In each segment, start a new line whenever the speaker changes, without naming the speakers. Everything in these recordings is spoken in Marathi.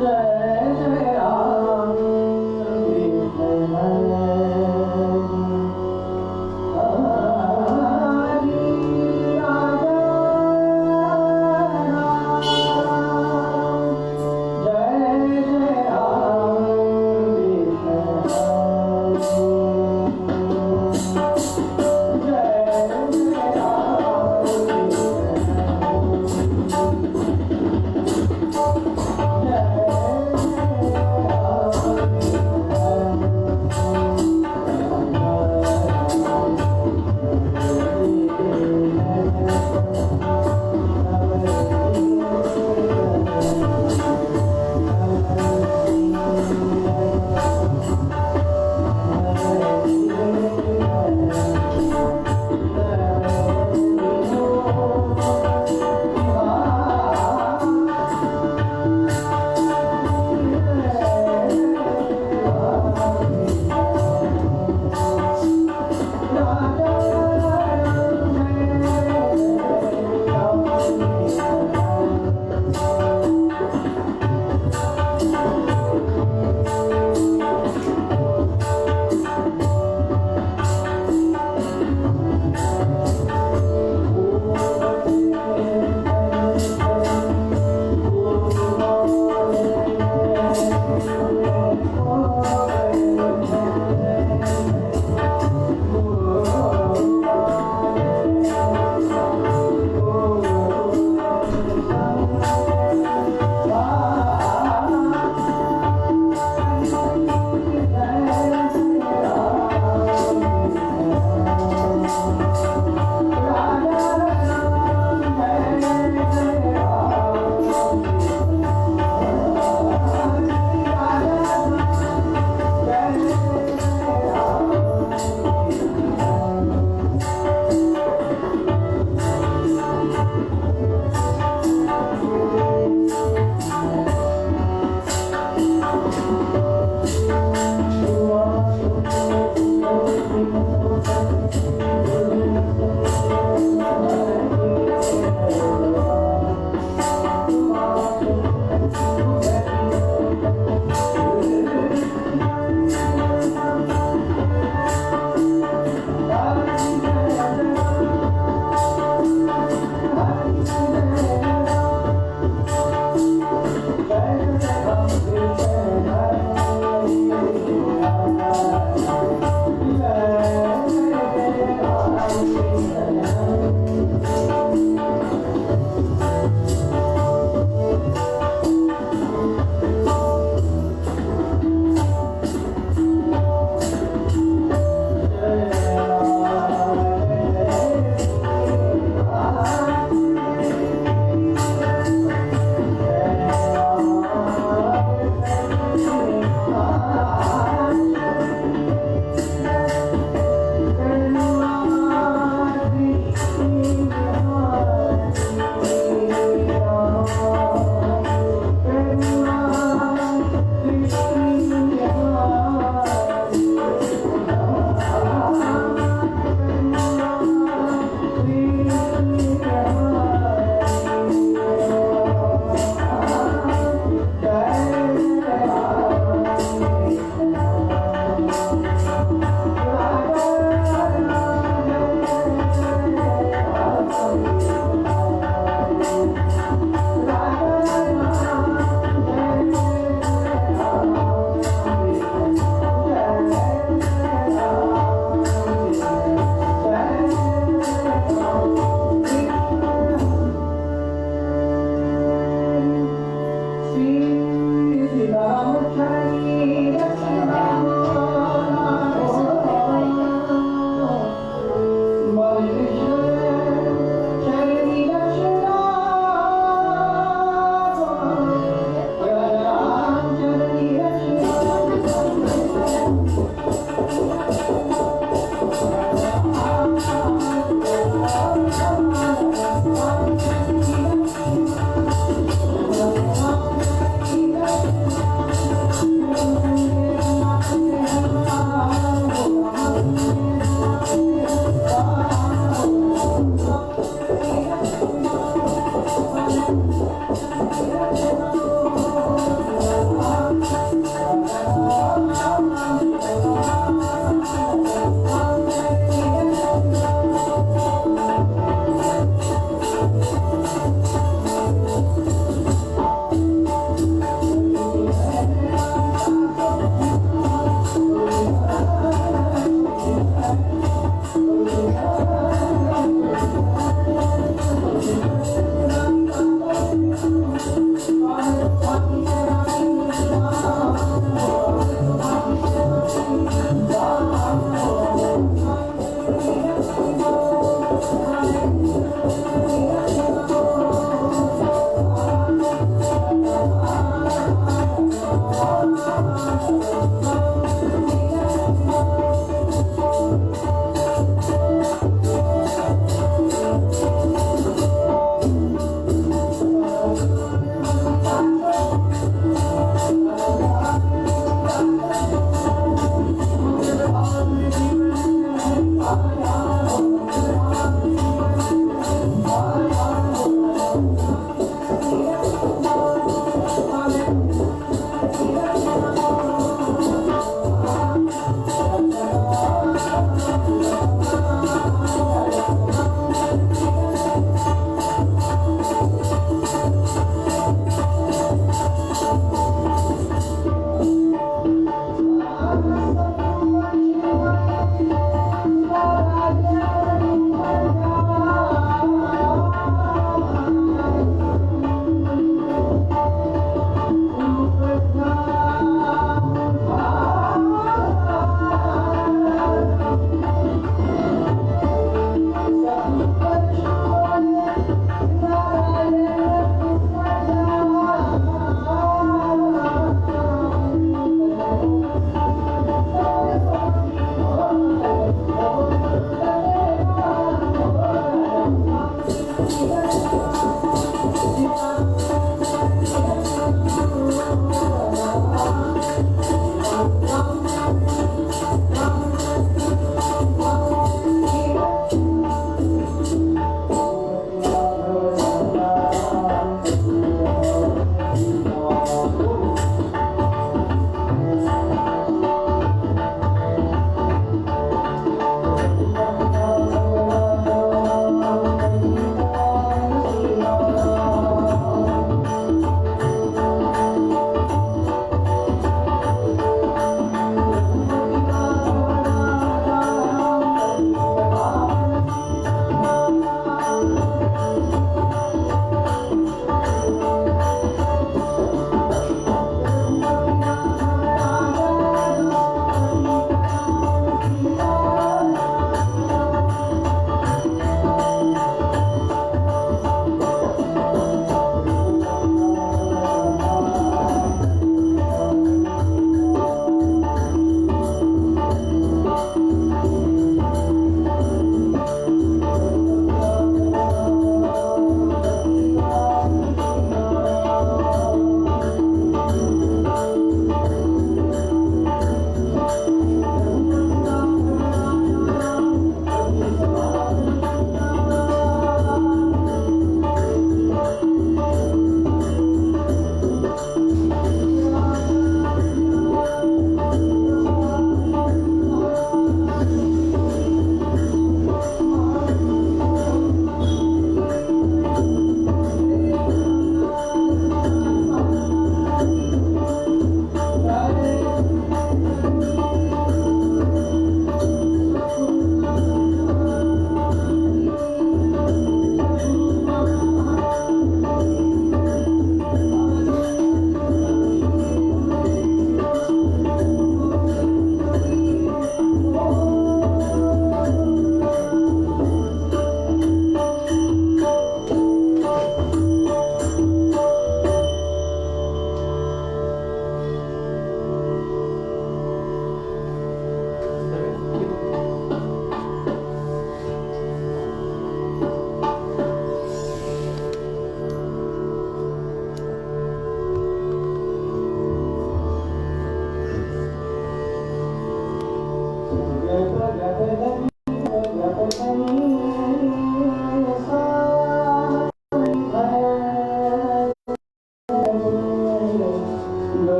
जय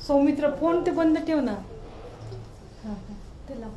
सौमित्र फोन ते बंद ठेव ना. ते लाव.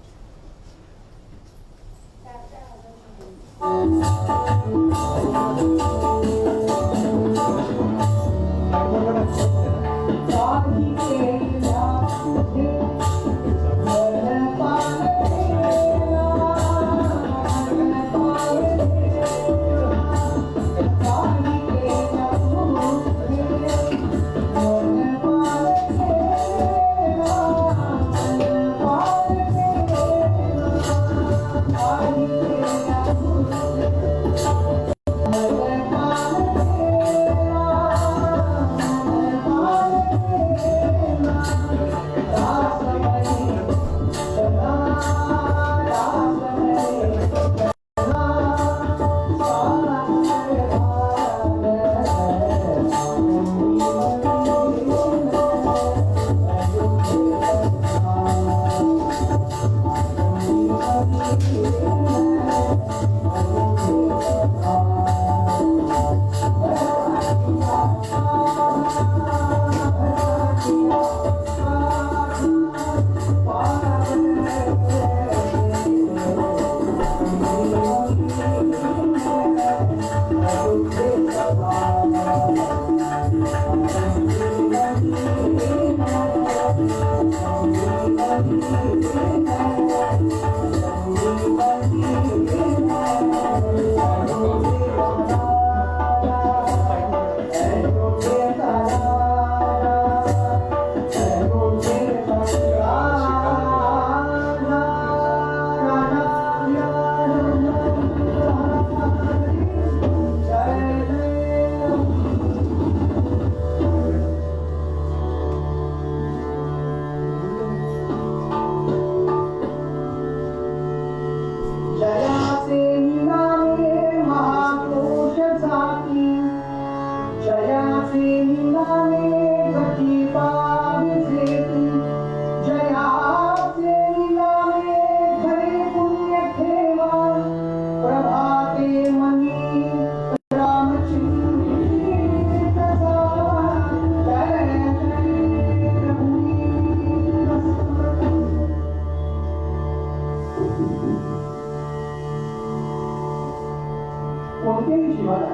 कोणत्याही जीवाला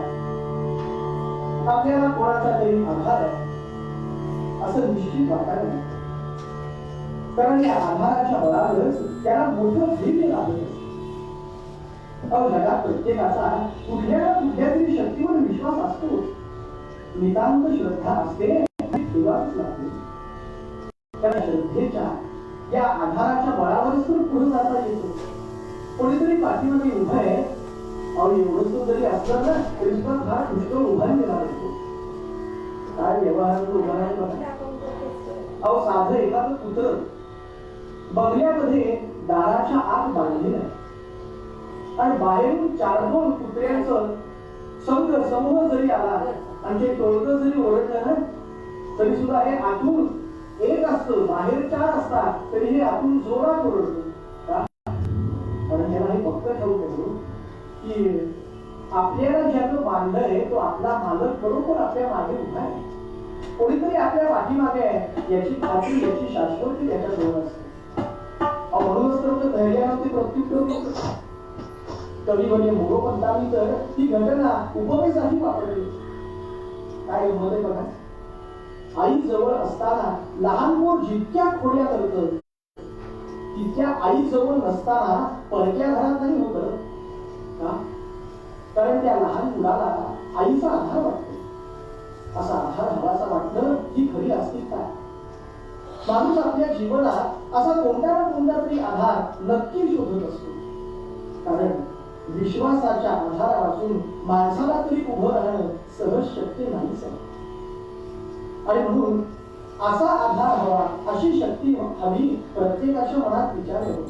आपल्याला कोणाचा तरी आधार आहे असं निश्चित वाटायला नाही. कारण या आधाराच्या बळावरच त्याला मोठं धैर्य लागत असते. जगात प्रत्येकाचा कुठल्या ना कुठल्या तरी शक्तीवर विश्वास असतो. नितांत श्रद्धा असते ठेवावीच लागते. त्या श्रद्धेच्या या आधाराच्या बळावरच तर पुढे जाता येतो. कोणीतरी पाठीमागे उभं आहे एवढं जरी असलं ना तरी सुद्धा फार पुष्कळ उभारी देणार असतो. काय व्यवहारात उभारायला साधं एखादं कुत्र बंगल्यामध्ये दाराच्या आत बांधलेलं आहे आणि बाहेरून 4-2 कुत्र्यांचं संघ समूह जरी आला आणि ते टोळकं जरी ओरडलं ना तरी सुद्धा हे आतून एक असतं, बाहेर चार असतात, तरी हे आतून जोरात ओरडतं. का? कारण त्याला हे फक्त ठाऊक आहे की आपल्याला ज्यानं बांधलंय तो आपला मालक बरोबर आपल्या मागे उभा आहे. कोणीतरी आपल्या पाठीमागे आहे याची खात्री, याची शाश्वती त्याच्याजवळ असते. म्हणूनच तर धैर्याने प्रत्युत्तर देतो. कवी म्हणजे मोरोपंतांनी तर ही घटना उपमेसाठी वापरली. काय गंमत आहे बघा. आई जवळ असताना लहान मूल जितक्या खोड्या करतं तितक्या आई जवळ नसताना परक्या घरात नाही होत. का? कारण त्या लहान मुलाला आईचा आधार वाटतो. असा आधार हवासा वाटणं ही खरी अस्तित्व आहे. माणूस आपल्या जीवनात असा कोणत्या ना कोणत्या तरी आधार नक्की शोधत असतो. कारण विश्वासाच्या आधारापासून माणसाला तरी उभं राहणं सहज शक्य नाहीच आहे. आणि म्हणून असा आधार हवा, अशी शक्ती हवी प्रत्येकाच्या मनात विचार येतो.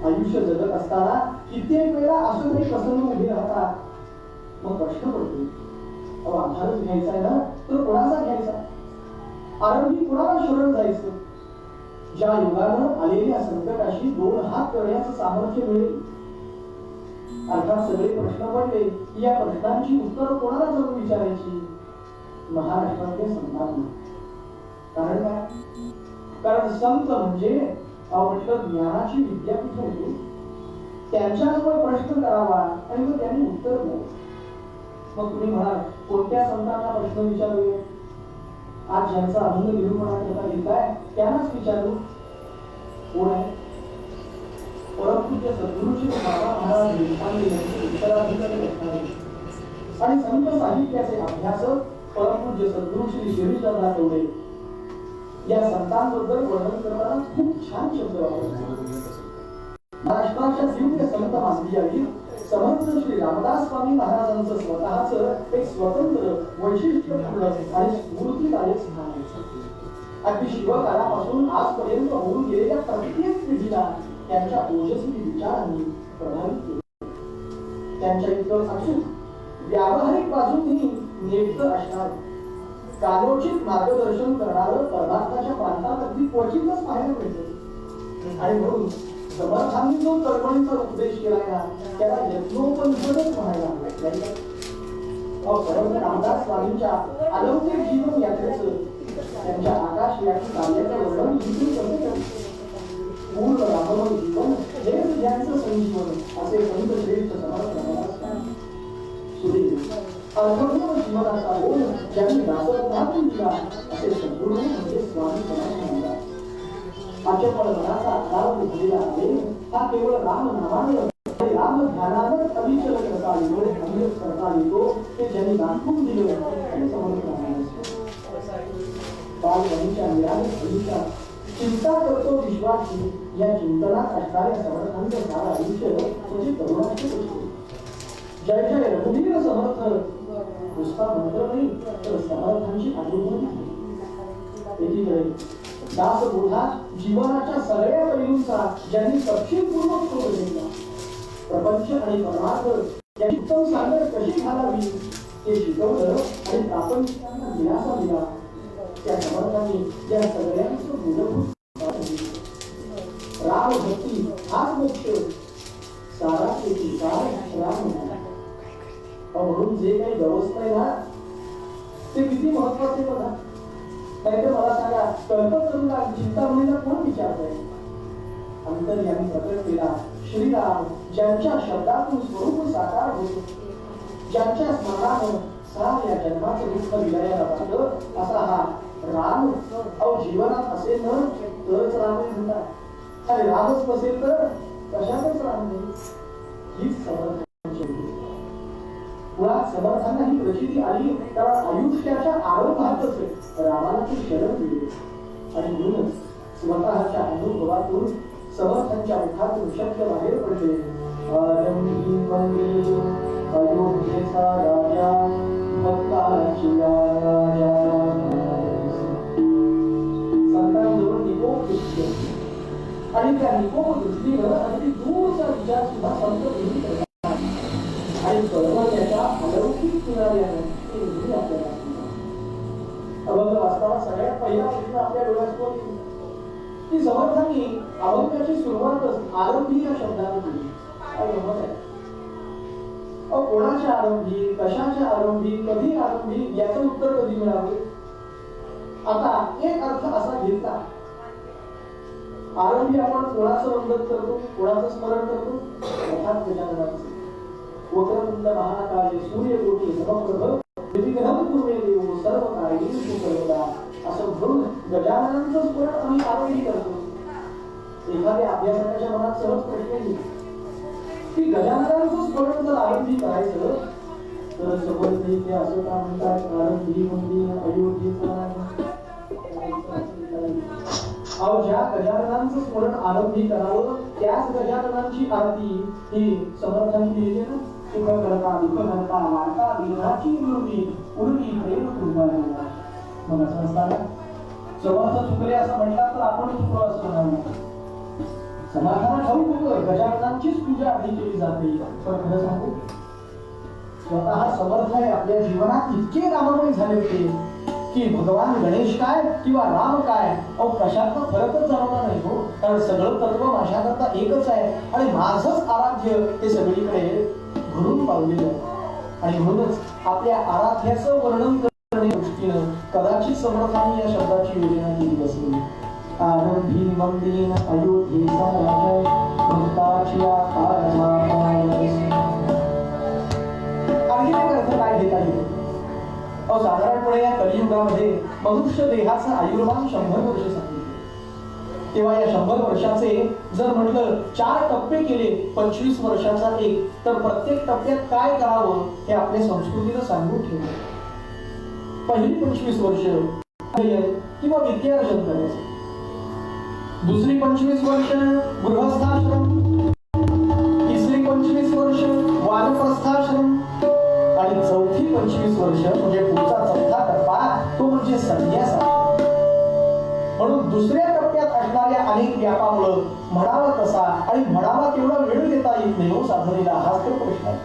आयुष्य जगत असताना कित्येक वेळा असं काही प्रसंग उभे राहतात. मग प्रश्न पडतो, आधारच घ्यायचा आहे ना तर कोणाचा घ्यायचा? आरंभी कुणाला शरण जायचं? ज्या युगानं आलेल्या संकटाशी दोन हात करण्याचं सामर्थ्य मिळेल. अर्थात सगळे प्रश्न पडले की या प्रश्नांची उत्तर कोणाला जाऊन विचारायची? महाराष्ट्रातल्या संतांना. कारण काय? कारण संत म्हणजे म्हटलं ज्ञानाची विद्यापीठ होती. त्यांच्याजवळ प्रश्न करावा आणि मग त्यांनी उत्तर द्यावं. मग तुम्ही म्हणाल कोणत्या संतांना प्रश्न विचारावे? आज ज्यांचा अभंग निरूपणाकरता लिहिताय त्यांनाच विचारू. कोण आहे? परमपूज्य सद्गुरू श्री बाबा महाराज देशपांडे यांचे उत्तराधिकारी असणारे आणि संत साहित्याचे अभ्यासक परमपूज्य सद्गुरू श्री शिरीषदादा तेवढे या संतांबद्दल वर्णन करताना खूप छान शब्द वापरतात. महाराष्ट्राच्या दिव्य संत मानवी समर्थ श्री रामदास स्वामी महाराजांचं स्वतःच एक स्वतंत्र वैशिष्ट्यपूर्ण आणि स्फूर्तिदायक स्थान आहे. अगदी शिवकाळापासून आजपर्यंत होऊन गेलेल्या प्रत्येक पिढीला त्यांच्या ओजस्वी विचारांनी प्रभावित केले. त्यांच्या इतकं अचूक व्यावहारिक बाजूंनी नेमकं असणार कालोचित मार्गदर्शन करणारं परमात्माच्या प्रांतात अगदी क्वचितच पाहायला मिळतं. आणि म्हणून समर्थांनी जो तळमळीचा उपदेश केलाय ना त्याला यज्ञोपनिषदच म्हणायला लागलाय. समर्थ रामदास स्वामींच्या अलौकिक जीवन यात्रेचं त्यांच्या आकाशव्यापी कार्याचं वर्णन इथून करते. पूर्ण राममय जीवन हेच ज्यांचं संजीवन असे संत श्रेष्ठ समर्थ रामदास स्वामी सुरेश अर्थपूर्ण जीवनाचा बोध ज्यांनी दासोपातून दिला असे सद्गुरू म्हणजे स्वामी समर्थ म्हणतात. अचपळ मनाचा आधार झालेला आहे हा केवळ राम नामाने आणि राम ध्यानानंच अविचल करता येतो, अमृत करता येतो ते ज्यांनी दाखवून दिलं आणि समर्थ रामदास. बालपणीच्या निरामिष फळीच्या चिंता करतो विश्वाची या चिंतनात असणाऱ्या समर्थांचं सारं आयुष्य म्हणजे करुणाची गोष्ट. जय जय रघुवीर समर्थ नुसता मंत्र नाही तर समर्थांची अनुभूती. एकीकडे दासबोधा जीवनाच्या सगळ्या पैलूंचा ज्यांनी तपशीलपूर्वक शोध घेतला. प्रपंच आणि परमार्थ याची उत्तम सांगड कशी घालावी हे शिकवलं आणि प्रापंचिकांना दिलासा दिला. त्या समर्थांनी या सगळ्यांचं मूलभूत राम भक्ती हाच मोक्ष सारा राम. म्हणून जे काही व्यवस्था आहे ना ते किती महत्वाचे बघा. नाहीतर मला सांगा कल्पतरूला चिंतामणीला कोण विचारतंय? अंतर्यामी प्रकट केला श्रीराम ज्यांच्या शब्दातून स्वरूप साकार होतो, ज्यांच्या स्मरणानं साऱ्या जन्माचं दुःख विलयाला जातं असा हा राम जीवनात असेल ना तरच राम म्हणतात. आणि रामच नसेल तर कशातच राम नाही. हीच समर्थांची मुळात समर्थांना ही प्रचिती आली कारण आयुष्याच्या आरंभातच रामाला ती शरण दिली. आणि म्हणूनच स्वतःच्या अनुभवातून समर्थांच्या मुखातून शब्द बाहेर पडले. अयोध्येचा राजा भक्तांची राजा. संतांजवळ निकोप दृष्टी आणि त्या निकोप दृष्टीनं अगदी दूरचा विचार सुद्धा संत घेऊन करतात. आणि सर्व त्याच्या शब्द वाचताना सगळ्यात पहिला प्रश्न आपल्या डोळ्यासमोर येतो की समर्थांनी अभंगाची सुरुवातच आरंभी या शब्दाने केली. काय गंमत आहे. कोणाच्या आरंभी, कशाच्या आरंभी, कधी आरंभी, याचं उत्तर कधी मिळावे. आता एक अर्थ असा घेतला, आरंभी आपण कोणाचं वंदन करतो, कोणाचं स्मरण करतो, अर्थात गजाननाचं. वक्रतुंड महाकाय सूर्यकोटी समप्रभ निर्विघ्नं कुर्मे देव सर्व कार्येषु सर्वदा, असं म्हणून गजाननांचं स्मरण आम्ही आरंभी करतो. एखाद्या अभ्यासकाच्या मनात सहज प्रश्न येईल की गजाननांचं स्मरण जर आरंभी करायचं तर समर्थ इथे असं का म्हणतात, आरंभी मंदिर अयोध्येचा. अहो, ज्या गजाननांचं स्मरण आरंभी करावं त्याच गजाननांची आरती ही समर्थांनी लिहिली ना. सुख करता दुःख करता वार्ता विघ्नाची मूर्ती पूर्वी प्रेम कुर्बानी. मग असं असताना समर्थ चुकले असं म्हणतात तर आपण चुकलो असं म्हणणार. समाधान ठाऊक होतं गजाननांचीच पूजा आधी केली जाते. पण खरं सांगू, स्वतः समर्थ आहे आपल्या जीवनात इतके राममय झाले होते की भगवान गणेश काय किंवा राम काय, अहो कशातला फरकच जाणवला नाही हो. कारण सगळं तत्व माझ्याकरता एकच आहे आणि माझंच आराध्य ते सगळीकडे घडून पावलेलं आहे. आणि म्हणूनच आपल्या आराध्याचं वर्णन करण्याच्या दृष्टीनं कदाचित समर्थांनी या शब्दाची योजना केली असेल. आरंभी मंदिर अयोध्येचा राजा भक्ताची आकारा. आणखी एक अर्थ काय घेता येईल. साधारणपणे या कलियुगामध्ये मनुष्य देहाचा आयुर्मान 100 वर्ष सांगितले. तेव्हा या 100 वर्षाचे जर म्हटलं 4 टप्पे केले, 25 वर्षाचा एक, तर प्रत्येक टप्प्यात काय करावं हे आपल्या संस्कृतीनं सांगून ठेवलं. पहिली 25 वर्ष किंवा विद्यार्जन करायचं. दुसरी 25 वर्ष गृहस्थाश्रम, तिसरी 25 वर्ष वानप्रस्थाश्रम आणि चौथी 25 वर्ष म्हणजे पुढचा चौथा टप्पा तो म्हणजे संन्यास. म्हणून दुसऱ्या टप्प्यात असणाऱ्या अनेक व्यापामुळे म्हणावा तसा आणि म्हणावा तेवढा वेळ देता येत नाही हो साधनेला, हाच तर प्रश्न आहे.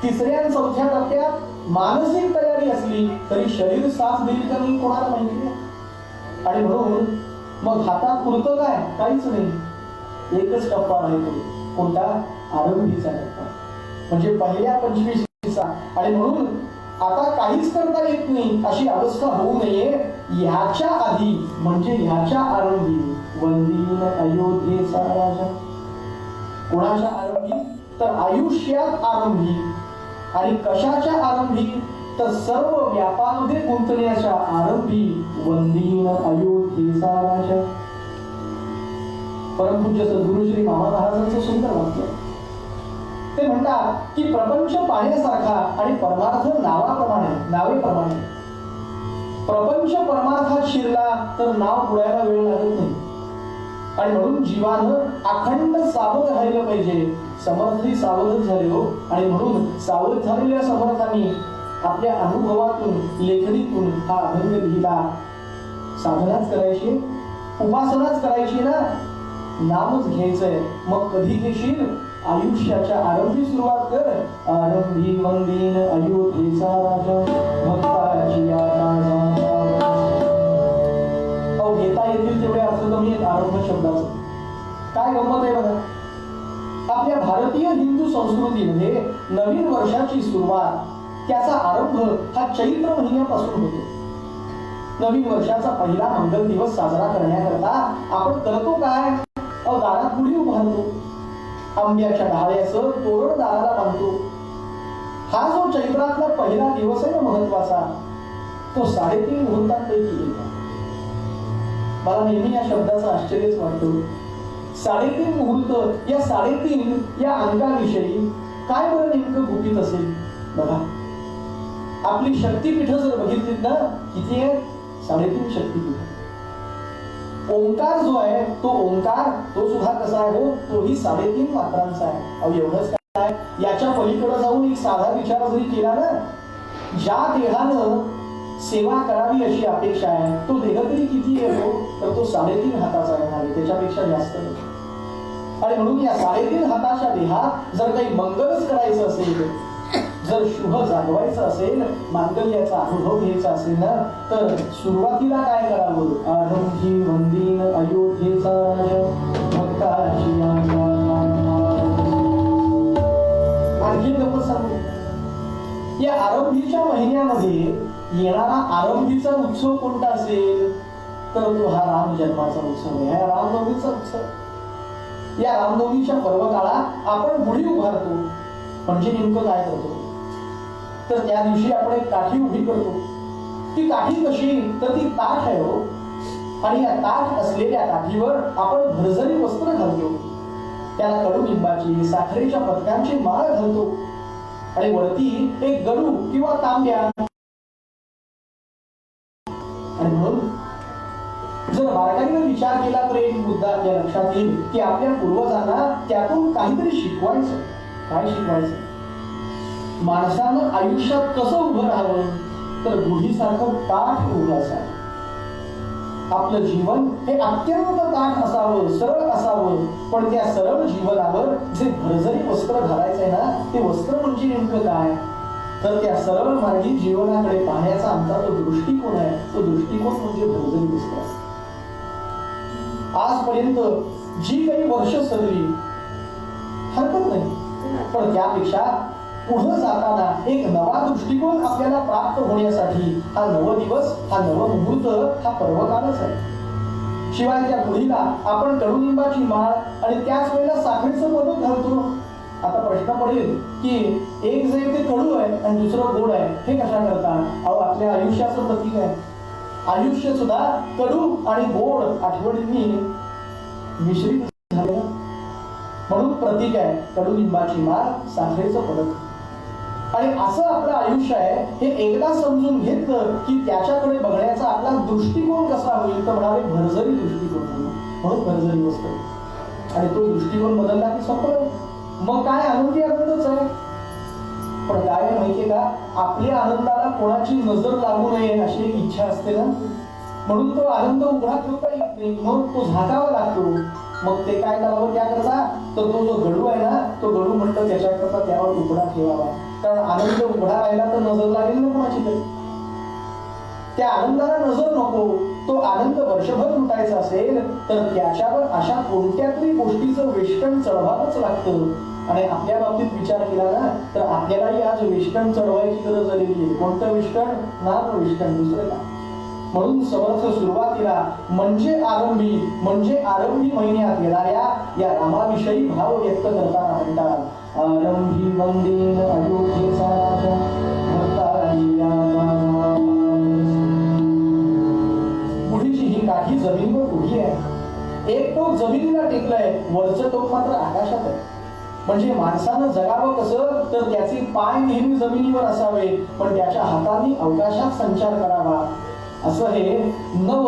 तिसऱ्या आणि चौथ्या टप्प्यात मानसिक तयारी असली तरी शरीर साथ देईल का नाही कोणाला माहिती नाही. आणि म्हणून मग हातात पुरतं काय, काहीच नाही. एकच टप्पा राहतो, कोणता, आरंभीचा टप्पा. म्हणजे पहिल्या 25 आणि म्हणून आता काहीच करता येत नाही अशी अवस्था होऊ नये ह्याच्या आधी म्हणजे ह्याच्या आरंभी वंदीन अयोध्येचा राजा. कोणाच्या आरंभी, तर आयुष्यात आरंभी. आणि कशाच्या आरंभी, तर सर्व व्यापामध्ये गुंतण्याच्या आरंभी वंदीन अयोध्येचा राजा. परमपूज्य सद्गुरु श्री मामा महाराजांचं सुंदर वाक्य. ते म्हणतात की प्रपंच पाण्यासारखा आणि परमार्थ नावेप्रमाणे. प्रपंच परमार्थात शिरला तर नाव पुढायला वेळ लागत नाही. आणि म्हणून जीवानं अखंड सावध राहिलं पाहिजे. समर्थही सावधच झाले हो. आणि म्हणून सावध झालेल्या समर्थांनी आपल्या अनुभवातून लेखणीतून हा अभंग लिहिला. साधनाच करायची, उपासनाच करायची ना, नामच घ्यायचंय. मग कधी घेशील, आयुष्याच्या आरंभी सुरुवात कर. आरंभी मंदिर अयोध्येचा राजा भक्ताची आकारा. अहो घेता येतील तेवढे अर्थ कमी आहेत आरंभ शब्दाचं. काय गंमत आहे बघा. आपल्या भारतीय हिंदू संस्कृतीमध्ये नवीन वर्षाची सुरुवात, त्याचा आरंभ हा चैत्र महिन्यापासून होतो. नवीन वर्षाचा पहिला मंगल दिवस साजरा करण्याकरता आपण करतो काय, दारात गुढी उभारतो, आंब्याच्या ढाळ्याचं तोरण दाराला बांधतो. हा जो चैत्रातला पहिला दिवस आहे ना महत्वाचा, तो 3.5 मुहूर्तांपैकी एक. मला नेहमी या शब्दाचं आश्चर्यच वाटतं. 3.5 मुहूर्त, या 3.5 या अंकाविषयी काय बरं नेमकं गुपित असेल बघा. आपली शक्तीपीठ जर बघितलीत ना, किती आहे, 3.5 शक्तीपीठ. ओंकार जो आहे तो ओंकार, तो सुद्धा कसा आहे हो, तोही 3.5 मात्रांचा आहे. अहो एवढंच काय, याच्या पलीकडे जाऊन एक साधा विचार जरी केला ना, ज्या देहानं सेवा करावी अशी अपेक्षा आहे तो देह तरी किती आहे हो, तर तो 3.5 हाताचा आहे, त्याच्यापेक्षा जास्त नाही. आणि म्हणून या 3.5 हाताच्या देहात जर काही मंगलच करायचं असेल, जर शुभ जागवायचं असेल, मांगल्याचा अनुभव घ्यायचा असेल ना, तर सुरुवातीला काय करावं? आरंभी वंदीन अयोध्येचा राजा भक्ताची आणखी गप्प सांगू. या आरंभीच्या महिन्यामध्ये येणारा आरंभीचा उत्सव कोणता असेल तर तो हा राम जन्माचा उत्सव आहे, हा रामनवमीचा उत्सव. या रामनवमीच्या पर्वकाळात आपण गुढी उभारतो. म्हणजे नेमकं काय करतो तर त्या दिवशी आपण एक काठी उभी करतो. ती काठी कशी तर ती ताठ आहे हो, आणि या ताठ असलेल्या काठीवर आपण भरजरी वस्त्र घालतो. त्याला कडुलिंबाची साखरेच्या पदकांची माळ घालतो आणि वरती एक गडू किंवा तांब्या. आणि म्हणून जर बारकाईने विचार केला तर एक मुद्दा आपल्या लक्षात येईल की आपल्या पूर्वजांना त्यातून काहीतरी शिकवायचं. काय शिकवायचं? माणसानं आयुष्यात कसं उभं राहावं तर गुढीसारखं ताठ उभं असावं. आपलं जीवन हे अत्यंत ताठ असावं, सरळ असावं. पण त्या सरळ जीवनावर जे भरजरी वस्त्र घालायचंय ना, ते वस्त्र म्हणजे नेमकं काय तर त्या सरळ मार्गी जीवनाकडे पाहण्याचा आमचा जो दृष्टिकोन आहे, तो दृष्टिकोन म्हणजे भरजरी वस्त्र. आजपर्यंत जी काही वर्ष सरली हरकत नाही, पण त्यापेक्षा पुढे जाताना एक नवा दृष्टिकोन आपल्याला प्राप्त होण्यासाठी हा नव दिवस, हा नव मुहूर्त, हा पर्वकालच आहे. शिवाय त्या गुढीला आपण कडुलिंबाची माळ आणि त्याच वेळेला साखरेचं पदक घालतो. आता प्रश्न पडेल की एक जे ते कडू आहे आणि दुसरं गोड आहे, हे कशा करता? अहो, आपल्या आयुष्याचं प्रतीक आहे. आयुष्य सुद्धा कडू आणि गोड आठवणींनी मिश्रित झाले, म्हणून प्रतीक आहे कडुलिंबाची माळ, साखरेचं पदक. आणि असं आपलं आयुष्य आहे हे एकदा समजून घेतलं की त्याच्याकडे बघण्याचा आपला दृष्टिकोन कसा होईल तर म्हणाले भरजरी दृष्टिकोन, म्हणून भरजरी वस्त्र. आणि तो दृष्टिकोन बदलला की संपलं. मग काय आनंदी आनंदच आहे. पण काय आहे माहितीये का, आपल्या आनंदाला कोणाची नजर लागू नये अशी एक इच्छा असते ना, म्हणून तो आनंद उघडा ठेवता येत नाही, मग तो झाकावा लागतो. मग ते काय करावं त्याकरता तर तो जो गडू आहे ना, तो गडू म्हणतो त्याच्याकरता त्यावर उघडा ठेवावा. कारण आनंद उघडा राहिला तर नजर लागेल ना कोणाची तरी. त्या आनंदाला नजर नको. तो आनंद वर्षभर लुटायचा असेल तर त्याच्यावर अशा कोणत्या तरी गोष्टीचं वेष्टन चढवावंच लागतं. आणि आपल्या बाबतीत विचार केला ना तर आपल्यालाही आज वेष्टन चढवायची गरज आलेली आहे. कोणतं वेष्टन? नाम वेष्टन, दुसरं का. म्हणून समर्थ सुरुवातीला म्हणजे आरंभी महिन्यात येणाऱ्या या रामाविषयी भाव व्यक्त करताना म्हणतात आरंभी वंदीन अयोध्येचा राजा भक्ताची गुढीची ही काठी जमिनीवर उभी आहे. एक टोक जमिनीला टेकलंय, वरचं टोक मात्र आकाशात आहे. म्हणजे माणसानं जगावं कसं तर त्याचे पाय नेहमी जमिनीवर असावे, पण त्याच्या हाताने अवकाशात संचार करावा. असं हे नव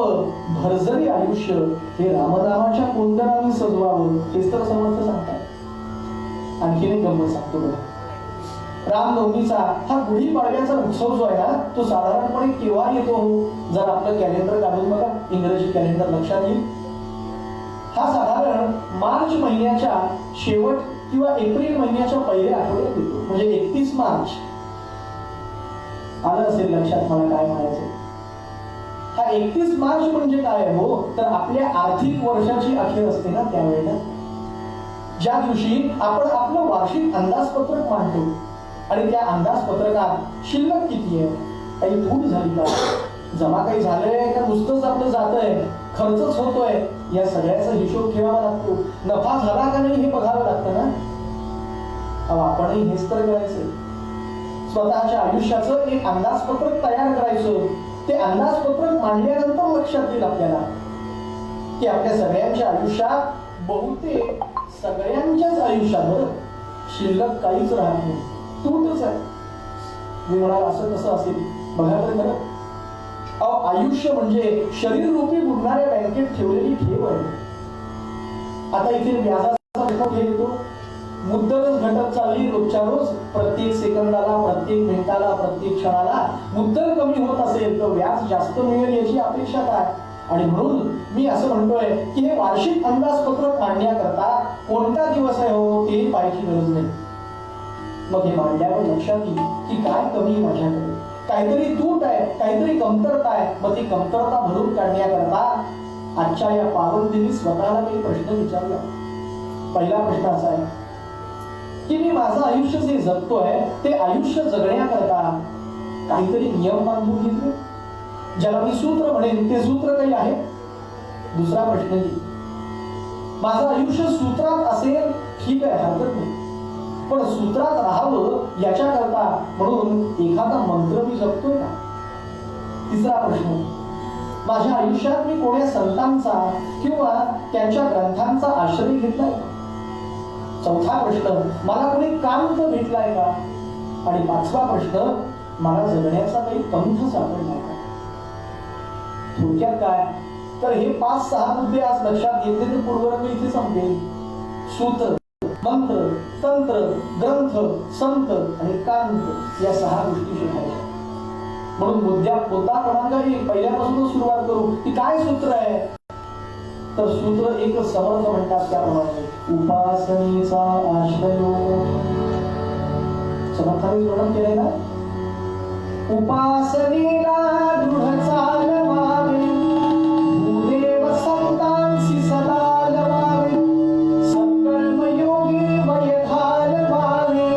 भरजरी आयुष्य हे रामनामाच्या कुंदनाने सजवावं, हेच तर समर्थ सांगतात. आणखीन एक गंमत सांगतो बघा. रामनवमीचा हा गुढीपाडव्याचा उत्सव जो आहे ना, तो साधारणपणे केव्हा येतो? जर आपलं कॅलेंडर काढून बघा, इंग्रजी कॅलेंडर लक्षात येईल. हा साधारण मार्च महिन्याच्या शेवट किंवा एप्रिल महिन्याच्या पहिल्या आठवड्यात येतो. म्हणजे 31 मार्च. आलं असेल लक्षात मला काय म्हणायचं. हा 31 मार्च म्हणजे काय हो तर आपल्या आर्थिक वर्षाची अखेर असते ना, त्यावेळेला ज्या दिवशी आपण आपलं वार्षिक अंदाजपत्रक मांडतो. आणि त्या अंदाजपत्रकात शिल्लक किती आहे, काही तूट झाली का, जमा काही झालंय का, नुसतंच आपलं जातंय, खर्चच होतोय, या सगळ्याचा हिशोब ठेवावा लागतो. नफा झाला का नाही हे बघावं लागतं ना. आपणही हेच तर करायचं. स्वतःच्या आयुष्याचं एक अंदाजपत्रक तयार करायचं. ते अंदाजपत्रक मांडल्यानंतर लक्षात येईल आपल्याला की आपल्या सगळ्यांच्या आयुष्यात, बहुतेक सगळ्यांच्याच आयुष्यावर शिल्लक काहीच राहत नाही, तूटच आहे. मी म्हणाल असं कसं असेल बघा तर खरं. आयुष्य म्हणजे शरीर रूपी बुडणाऱ्या बँकेत ठेवलेली ठेव आहे. आता इथे व्याजाचा ठेव येतो, मुद्दलच घटत चालली रोजच्या रोज. प्रत्येक सेकंदाला, प्रत्येक मिनिटाला, प्रत्येक क्षणाला मुद्दल कमी होत असेल तर व्याज जास्त मिळेल याची अपेक्षा काय. आणि म्हणून मी असं म्हणतोय की हे वार्षिक अंदाजपत्रक मांडण्याकरता कोणता दिवस आहे हो ते पाहायची गरज नाही. मग हे मांडल्यावर लक्षात येईल की काय कमी माझ्याकडे, काहीतरी तूट आहे, काहीतरी कमतरता आहे. मग ती कमतरता भरून काढण्याकरता आजच्या या पावनदिनी स्वतःला मी प्रश्न विचारला. पहिला प्रश्न असा आहे की मी माझं आयुष्य जे जगतोय ते आयुष्य जगण्याकरता काहीतरी नियम बांधून घेतले, ज्याला मी सूत्र म्हणेन ते सूत्र काही आहे. दुसरा प्रश्न की माझं आयुष्य सूत्रात असेल ठीक आहे, हरकत नाही, पण सूत्रात राहावं याच्याकरता म्हणून एखादा मंत्र मी जपतोय का. तिसरा प्रश्न, माझ्या आयुष्यात मी कोण्या संतांचा किंवा त्यांच्या ग्रंथांचा आश्रय घेतलाय का. चौथा प्रश्न, मला कोणी कांत भेटलाय का. आणि पाचवा प्रश्न, मला जगण्याचा काही पंथ सापडलाय का. थोडक्यात काय तर हे 5-6 मुद्दे आज लक्षात घेतले तर पूर्वरंग इथे संपेल. सूत्र, मंत्र, तंत्र, ग्रंथ, संत आणि कांत या 6 गोष्टी शिकायच्या. म्हणून मुद्दा क्रमांक 1 पहिल्यापासूनच सुरुवात करू की काय सूत्र आहे. तर सूत्र एक समर्थ म्हणतात त्याप्रमाणे उपासनेचा आश्रय. समर्थाने वर्णन केलंय ना, उपासनेला दृढ चालवावे, भूदेव संतांसी सदा लवावे, सकर्मयोगी वय घालवावे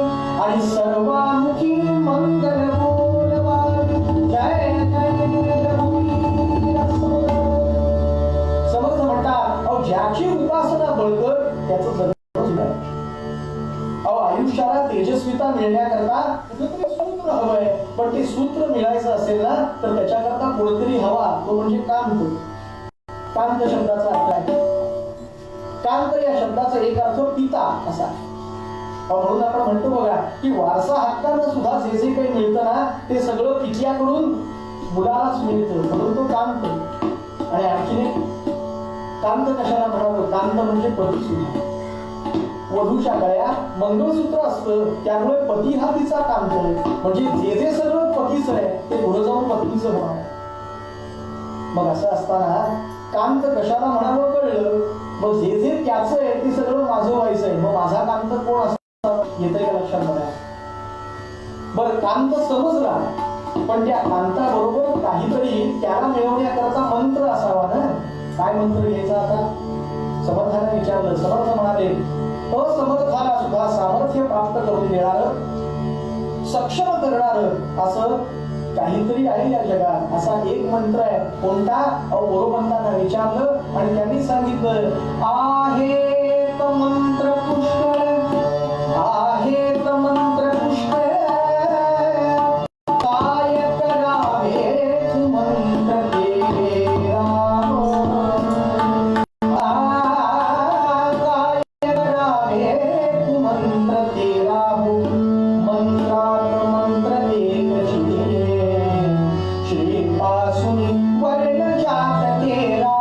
आणि सर्वामुखी मंगल बोलवावे. जय जय समर्थ म्हणतात अहो ज्याची उपासना बळकट त्याचं जगणं सुद्धा. अहो आयुष्याला तेजस्विता मिळण्याकरता कुठेतरी सूत्र हवंय, पण ते सूत्र मिळायचं असेल ना तर त्याच्याकरता कोणतरी हवा, तो म्हणजे कांत. कांत शब्दाचा अर्थ आहे, कांत या शब्दाचा एक अर्थ पिता असा. म्हणून आपण म्हणतो बघा की वारसा हक्कानं सुद्धा जे जे काही मिळतं ना ते सगळं पित्याकडून मुलालाच मिळतं, म्हणून तो कांत. आणि आणखीन कांत कशाला म्हणावं, कांत म्हणजे पती सुद्धा. वधूच्या गळ्यात मंगळसूत्र असतं त्यामुळे पती हा तिचा कांत, म्हणजे जे जे सगळं पतीच आहे ते पुढे जाऊन पत्नीचं होणार. मग असं असताना कांत कशाला म्हणावं कळलं, मग जे जे त्याचं आहे ते सगळं माझं व्हायचं आहे, मग माझा कांत कोण असता येतंय का लक्षात बघा. बरं कांत समजला, पण त्या कांताबरोबर काहीतरी त्याला मिळवण्याकरता मंत्र असावा ना. काय मंत्र घ्यायचा आता. समर्थाने विचारलं. समर्थ म्हणाले असमर्थाला सुद्धा सामर्थ्य प्राप्त करून देणार, सक्षम करणार असं काहीतरी आहे या जगात. असा एक मंत्र आहे. कोणता. गुरुपंतांना विचारलं आणि त्यांनी सांगितलं आहेत मंत्र पुष्कळ, आहेत मंत्र पुष्कळ, काय करावे मंत्र तेरा. मंत्र तेरा मंत्रात मंत्र एक श्री पासून वर्ण जात तेरा.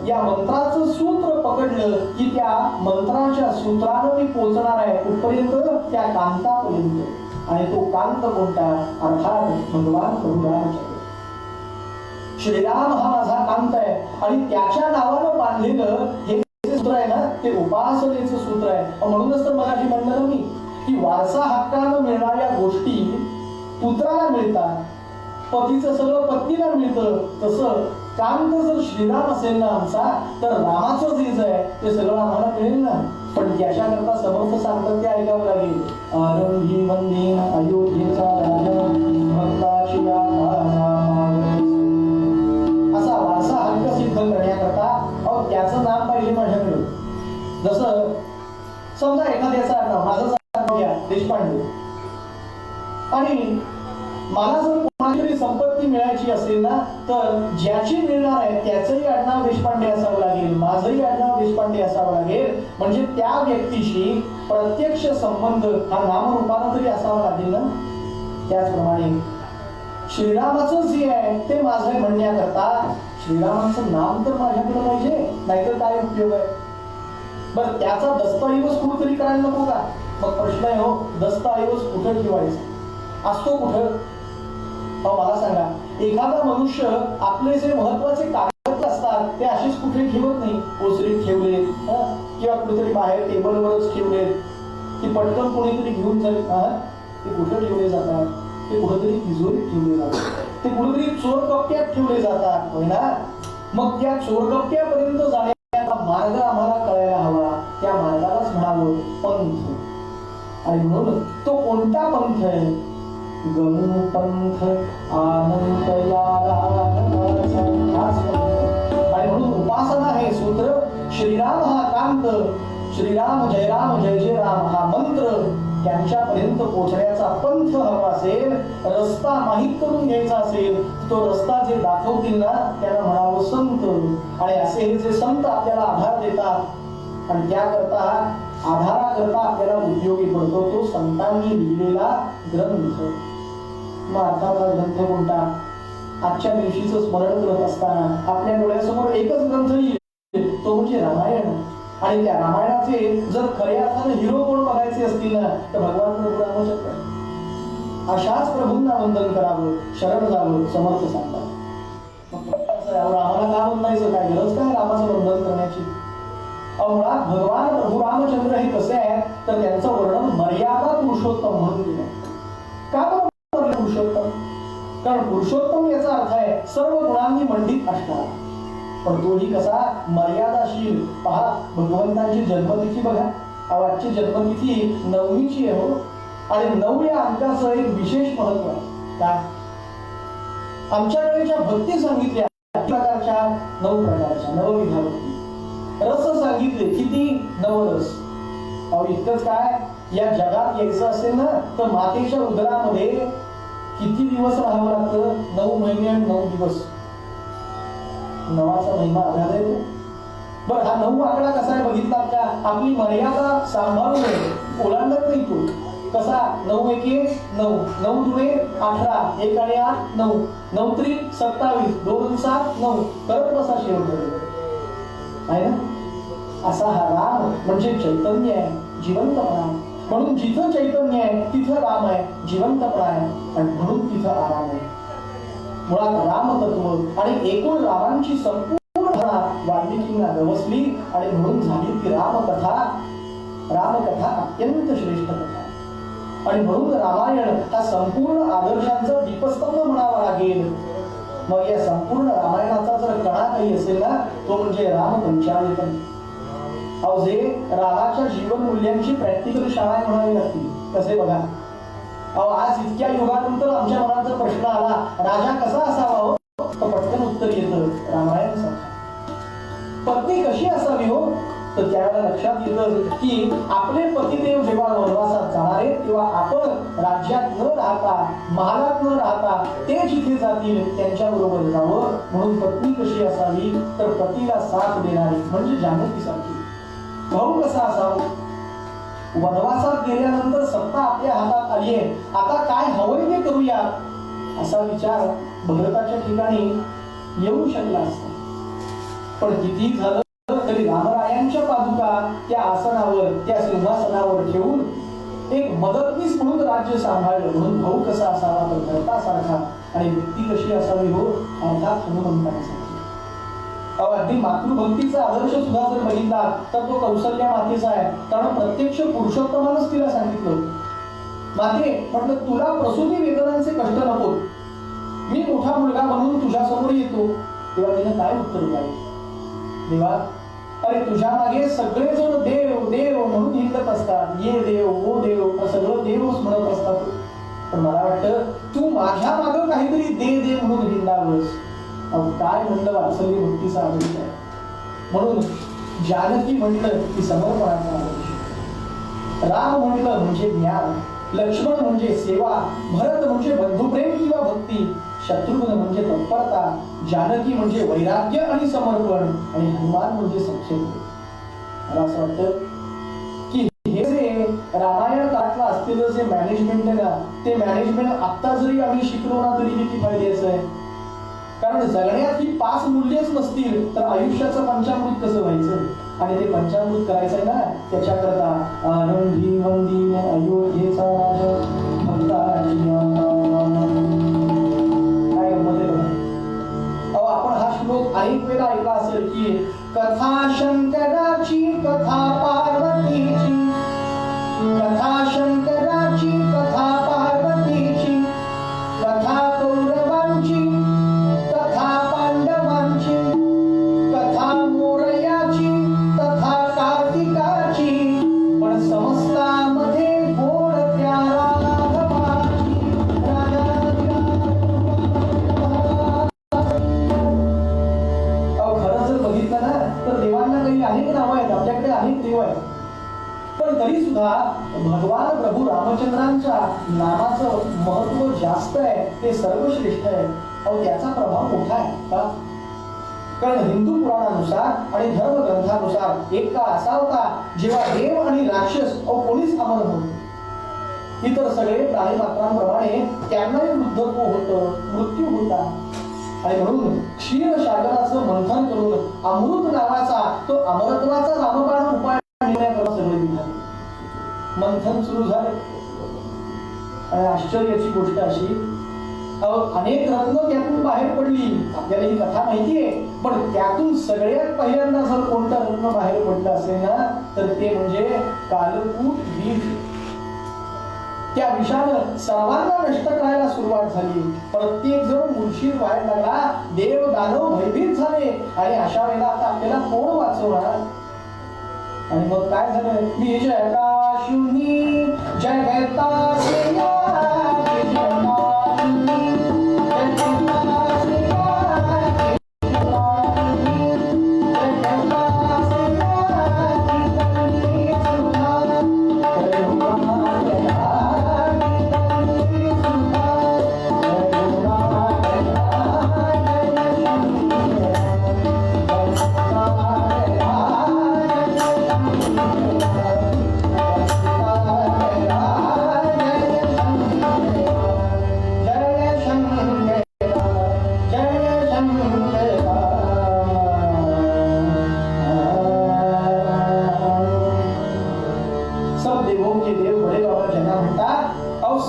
या मंत्राचं सूत्र पकडलं की त्या मंत्राच्या सूत्रानं मी पोहोचणार आहे कुठपर्यंत, त्या कांतापर्यंत. आणि तो कांत कोणता, अर्थात भगवान प्रभू रामचंद्र. श्रीराम हा माझा कांत आहे आणि त्याच्या नावानं बांधलेलं हे सूत्र आहे ना ते उपासनेचं सूत्र आहे. म्हणूनच तर मगाशी म्हणलं मी की वारसा हक्कानं मिळणाऱ्या गोष्टी पुत्राला मिळतात पतीचं सगळं पत्नीला मिळतं, तसं कांत जर श्रीराम असेल ना आमचा, तर रामाचं जे आहे ते सगळं आम्हाला मिळेल ना. पण त्याच्याकरता समर्थ सांगतात ते ऐकावं लागेल. आरंभी मंदिर अयोध्येचा राजा भक्ताची असा वारसा हक्क सिद्ध करण्याकरता त्याचं नाम पाहिजे माझ्याकडे. जसं समजा एखाद्याचं आडनाव माझं घ्या देशपांडे, आणि मला जर कोणाची संपत्ती मिळायची असेल ना, तर ज्याची मिळणार आहे त्याचंही आडनाव देशपांडे असावं लागेल, माझंही आडनाव देशपांडे असावं लागेल. म्हणजे त्या व्यक्तीशी प्रत्यक्ष संबंध हा नामरूपानं तरी असावा लागेल ना. त्याचप्रमाणे श्रीरामाचं जे आहे ते माझं म्हणण्याकरता श्रीरामाचं नाम तर माझ्याकडे पाहिजे, नाहीतर काय उपयोग आहे. बरं त्याचा दस्तऐवज कुठेतरी करायला नको का. मग प्रश्न आहे हो, दस्तऐवज कुठं ठेवायचा असतो कुठं. मला सांगा, एखादा मनुष्य आपले जे महत्वाचे कागद असतात ते असेच कुठे ठेवत नाही. ओसरीत ठेवले किंवा कुठेतरी बाहेर टेबलवरच ठेवले की पटकन कोणीतरी घेऊन जाईल. ते कुठे ठेवले जातात, ते कुठेतरी तिजोरीत ठेवले जातात, ते कुठेतरी चोर कप्प्यात ठेवले जातात, होय ना. मग त्या चोर कप्प्यापर्यंत जाण्याचा मार्ग आम्हाला कळायला हवा. त्या मार्गालाच म्हणावं पंथ. आणि म्हणून तो कोणता पंथ आहे. गमू पंथ आनंद आणि म्हणून उपासना हे सूत्र. श्रीराम हा कांत, श्रीराम जय जय राम हा मंत्र. त्यांच्यापर्यंत पोहोचण्याचा पंथ हवा असेल, रस्ता माहीत करून घ्यायचा असेल, तो रस्ता जे दाखवतील ना त्याला म्हणावं संत. आणि असे हे जे संत आपल्याला आधार देतात आणि त्याकरता आधाराकरता आपल्याला उपयोगी पडतो तो संतांनी लिहिलेला ग्रंथ. मग अर्थाचा ग्रंथ कोणता. आजच्या दिवशीचं स्मरण करत असताना आपल्या डोळ्यासमोर एकच ग्रंथ येईल, तो म्हणजे रामायण. आणि त्या रामायणाचे जर खऱ्या अर्थाने हिरो कोण बघायचे असतील ना तर भगवान प्रभू रामचंद्र. अशाच प्रभूंना वंदन करावं, शरण जावं समर्थ सांगतात. आम्हाला का वंदायचं, काय गरज काय रामाचं वंदन करण्याची. मुळात भगवान प्रभू रामचंद्र हे कसे आहेत तर त्यांचं वर्णन मर्यादा पुरुषोत्तम म्हणून केलं. का बरं पुरुषोत्तम. कारण पुरुषोत्तम याचा अर्थ आहे सर्व गुणांनी मंडित असणारा. पण तोही कसा मर्यादाशील. पहा भगवंतांची जन्मतिथी बघा. आजची जन्मतिथी 9वीची आहे हो. आणि 9 या अंकाचं एक विशेष महत्व आहे. काय आमच्या वेळेच्या भक्ती सांगितल्या प्रकारच्या 9 प्रकारच्या 9 विधा भक्ती. रस सांगितले किती 9 रस. इतकंच काय, या जगात यायचं असेल ना तर मातेच्या उदरामध्ये किती दिवस राहावं लागतं. 9 महिने आणि 9 दिवस. 9चा महिमा आधार आहे. बरं हा 9 आकडा कसा आहे बघितला का. आपली मर्यादा सांभाळून ओलांडत नाही तो. कसा 9 एके 9, 9 दुणे 18, 1 आणि 8 9, 9 त्रिक 27, 2 7 9 करत बसा शेवट आहे ना. असा हा राम म्हणजे चैतन्य आहे, जिवंतपणा आहे. म्हणून जिथं चैतन्य आहे तिथं राम आहे, जिवंतपणा आहे. आणि म्हणून तिथं आराम आहे. मुळात रामतत्व आणि एकूण रामांची संपूर्ण वाल्मिकींना गवसली आणि म्हणून झाली ती रामकथा. रामकथा अत्यंत श्रेष्ठ कथा. आणि म्हणून रामायण हा संपूर्ण आदर्शांचा दीपस्तंभ म्हणावा लागेल. मग या संपूर्ण रामायणाचा जर कणा काही असेल ना तो म्हणजे रामपंचायतन. जे रामाच्या जीवन मूल्यांची प्रॅक्टिकल शाळा म्हणावी लागतील. कसे बघा, आज इतक्या युगानंतर आमच्या मनात जर प्रश्न आला राजा कसा असावा हो, तर पटकन उत्तर येतं रामायण सारखं. पत्नी कशी असावी हो, तर त्यावेळेला लक्षात येतं की आपले पतिदेव जेव्हा वनवासात जाणार आहेत तेव्हा आपण राज्यात न राहता, महालात न राहता ते जिथे जातील त्यांच्या बरोबर जावं. म्हणून पत्नी कशी असावी तर पतीला साथ देणारी म्हणजे जानकी सारखी. भाऊ कसा असावा. वनवासात गेल्यानंतर सत्ता आपल्या हातात आली आहे, आता काय हवंय ते करूया असा विचार भरताच्या ठिकाणी येऊ शकला असता. पण किती झालं तरी रामरायांच्या पादुका त्या आसनावर, त्या सिंहासनावर ठेवून एक मदतनीस म्हणून राज्य सांभाळलं. म्हणून भाऊ कसा असावा तर भरतासारखा. आणि व्यक्ती कशी असावी हो, अर्थात हनुमंतासारखी. अगदी मातृभक्तीचा आदर्श सुद्धा जर बघितला तर तो कौशल्या मातेचा आहे. कारण प्रत्यक्ष पुरुषोत्तमानच तिला सांगितलं, माते म्हटलं तुला प्रसूती वेदनांचे कष्ट नको. मी मोठा मुलगा म्हणून तुझ्या समोर येतो. तेव्हा तिने काय उत्तर द्यावे? देवा, अरे तुझ्या मागे सगळेजण देव देव म्हणून हिंडत असतात. ये देव ओ देव सगळं देवच म्हणत असतात. पण मला वाटतं तू माझ्या मागे काहीतरी दे दे म्हणून हिंडावस. अहो काय म्हणलं वात्सल्य भक्तीचा आदर्श आहे. म्हणून जानकी म्हटलं की समर्पणाचा आदर्श, राम म्हटलं म्हणजे ज्ञान, लक्ष्मण म्हणजे सेवा, भरत म्हणजे बंधुप्रेम किंवा भक्ती, शत्रुघ्न म्हणजे तत्परता, जानकी म्हणजे वैराग्य आणि समर्पण, आणि हनुमान म्हणजे संक्षेप. मला असं वाटतं की हे जे रामायण काळातलं असलेलं जे मॅनेजमेंट आहे ना, ते मॅनेजमेंट आता जरी आम्ही शिकलो ना तरी किती फायद्याचं आहे. कारण जगण्यात ही 5 मूल्यच नसतील तर आयुष्याचं पंचामृत कसं व्हायचं? आणि ते पंचामृत करायचंय ना, त्याच्याकरता आनंदी वंदीन अयोध्येचा राजा भक्ताची काय गंमत आहे बघा. अहो आपण हा श्लोक अनेक वेळा ऐकला असेल की कथा शंकराची कथा पार्वतीची, कथा शंकराची कथा पार्वतीची, कथा कौरवांची कथा पांडवांची, कथा मोरयाची तथा कार्तिकाची, पण समस्तामध्ये गोड प्यारा राघवाची. खरं जर बघितलं ना तर देवांना काही अनेक नावं आहेत, आपल्याकडे अनेक देव आहेत, पण तरी सुद्धा भगवान प्रभू रामचंद्रांच्या नामाचं महत्व जास्त आहे, ते सर्वश्रेष्ठ आहे. अहो त्याचा प्रभाव मोठा आहे का? कारण हिंदू पुराणानुसार आणि धर्म ग्रंथानुसार एक काळ असा होता जेव्हा देव आणि राक्षस कोणीच अमर नव्हते. इतर सगळे प्राणी मात्रांप्रमाणे त्यांनाही वृद्धत्व होतं, मृत्यू होता. आणि म्हणून क्षीरसागराचं मंथन करून अमृत नावाचा तो अमरत्वाचा रामबाण उपाय सगळे निघाले. मंथन सुरू झाले आणि आश्चर्याची गोष्ट अशी अनेक रत्न त्यातून बाहेर पडली. आपल्याला ही कथा माहितीये, पण त्यातून सगळ्यात पहिल्यांदा जर कोणतं रत्न बाहेर पडलं असेल ना तर ते म्हणजे कालकूट विष. त्या विषानं सर्वांना नष्ट करायला सुरुवात झाली. प्रत्येक जण मूर्छित व्हायला लागला, देव दानव भयभीत झाले. आणि अशा वेळेला आता आपल्याला कोण वाचवणार? आणि मग काय झालं? विजयकाशुनी जगता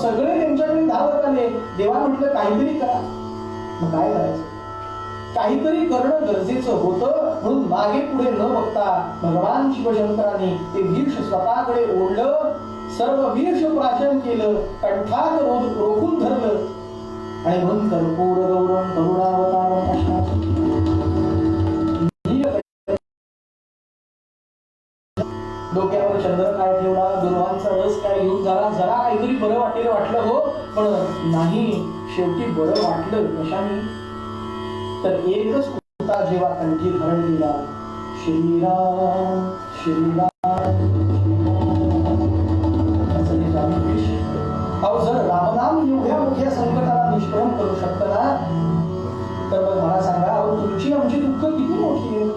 सगळे त्यांच्याकडे धावत आले. देवा म्हटलं काहीतरी करा. मग काय करायचं? काहीतरी करणं गरजेचं होतं. म्हणून मागे पुढे न बघता भगवान शिवशंकरांनी ते विष स्वतःकडे ओढलं, सर्व विष प्राशन केलं, कंठात रोखून धरलं. आणि म्हणून कर्पूर गौरम करुणावतारम अशा डोक्यावर चंद्र काय ठेवला, दुर्वांचा रस काय घेऊन जरा काहीतरी बरं वाटलं हो, पण नाही, शेवटी बरं वाटलं कशाने? तर एकच होता जेव्हा कंठी धरण दिला, श्रीराम श्रीराम. अहो जर रामनाम एवढ्या मोठ्या संकटाला निष्प्रम करू शकतं ना, तर मग मला सांगा अहो तुमची आमची दुःख किती मोठी आहे.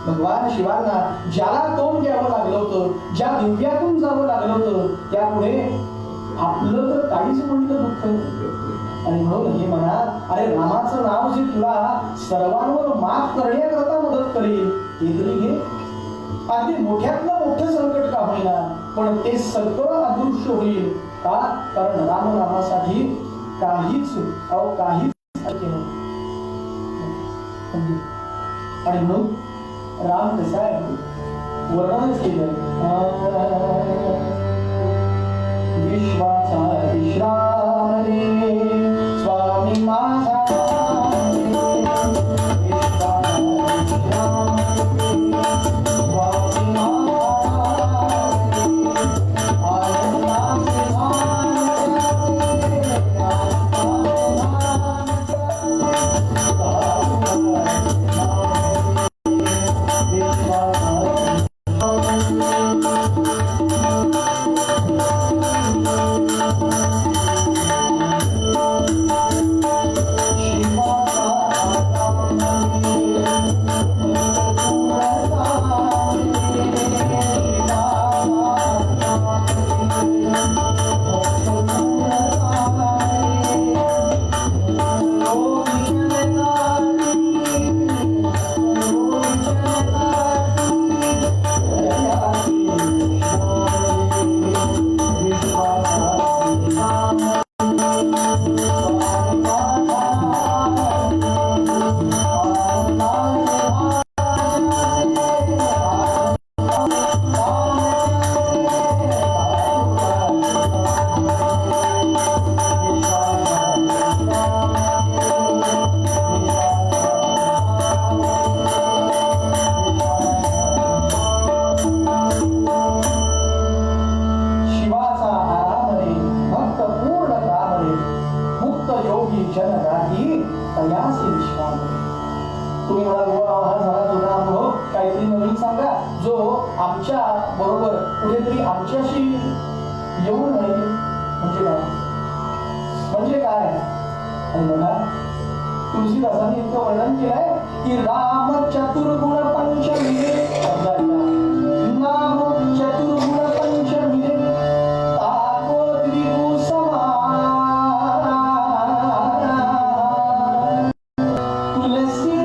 भगवान शिवांना ज्याला तोंड द्यावं लागलं होतं, ज्या दिव्यातून जावं लागलं होतं, त्यापुढे आपलं तर काहीच म्हटलं दुःख. आणि म्हणून हे म्हणा, अरे रामाचं नाव जे तुला सर्वांवर माफ करण्याकरता मदत करेल ते तरी घे. अगदी मोठ्यातलं मोठं संकट का होईना, पण ते सगळं अदृश्य होईल का? कारण रामनामासाठी काहीच आणि म्हणून राम कसा आहे वर्णनच केलं. विश्वाचा विश्राम रे स्वा स्वामी माझा तुम्ही मला हा झाला जुना अनुभव काहीतरी नवीन सांगा जो आमच्या बरोबर कुठेतरी आमच्याशी येऊन राहील. म्हणजे काय आणि बघा तुलसीदासांनी इतकं वर्णन केलंय की राम चतुर्गुण पंचमिरे नाम चतुर्गुण पंचमिरे ताको द्विगु समान तुलसी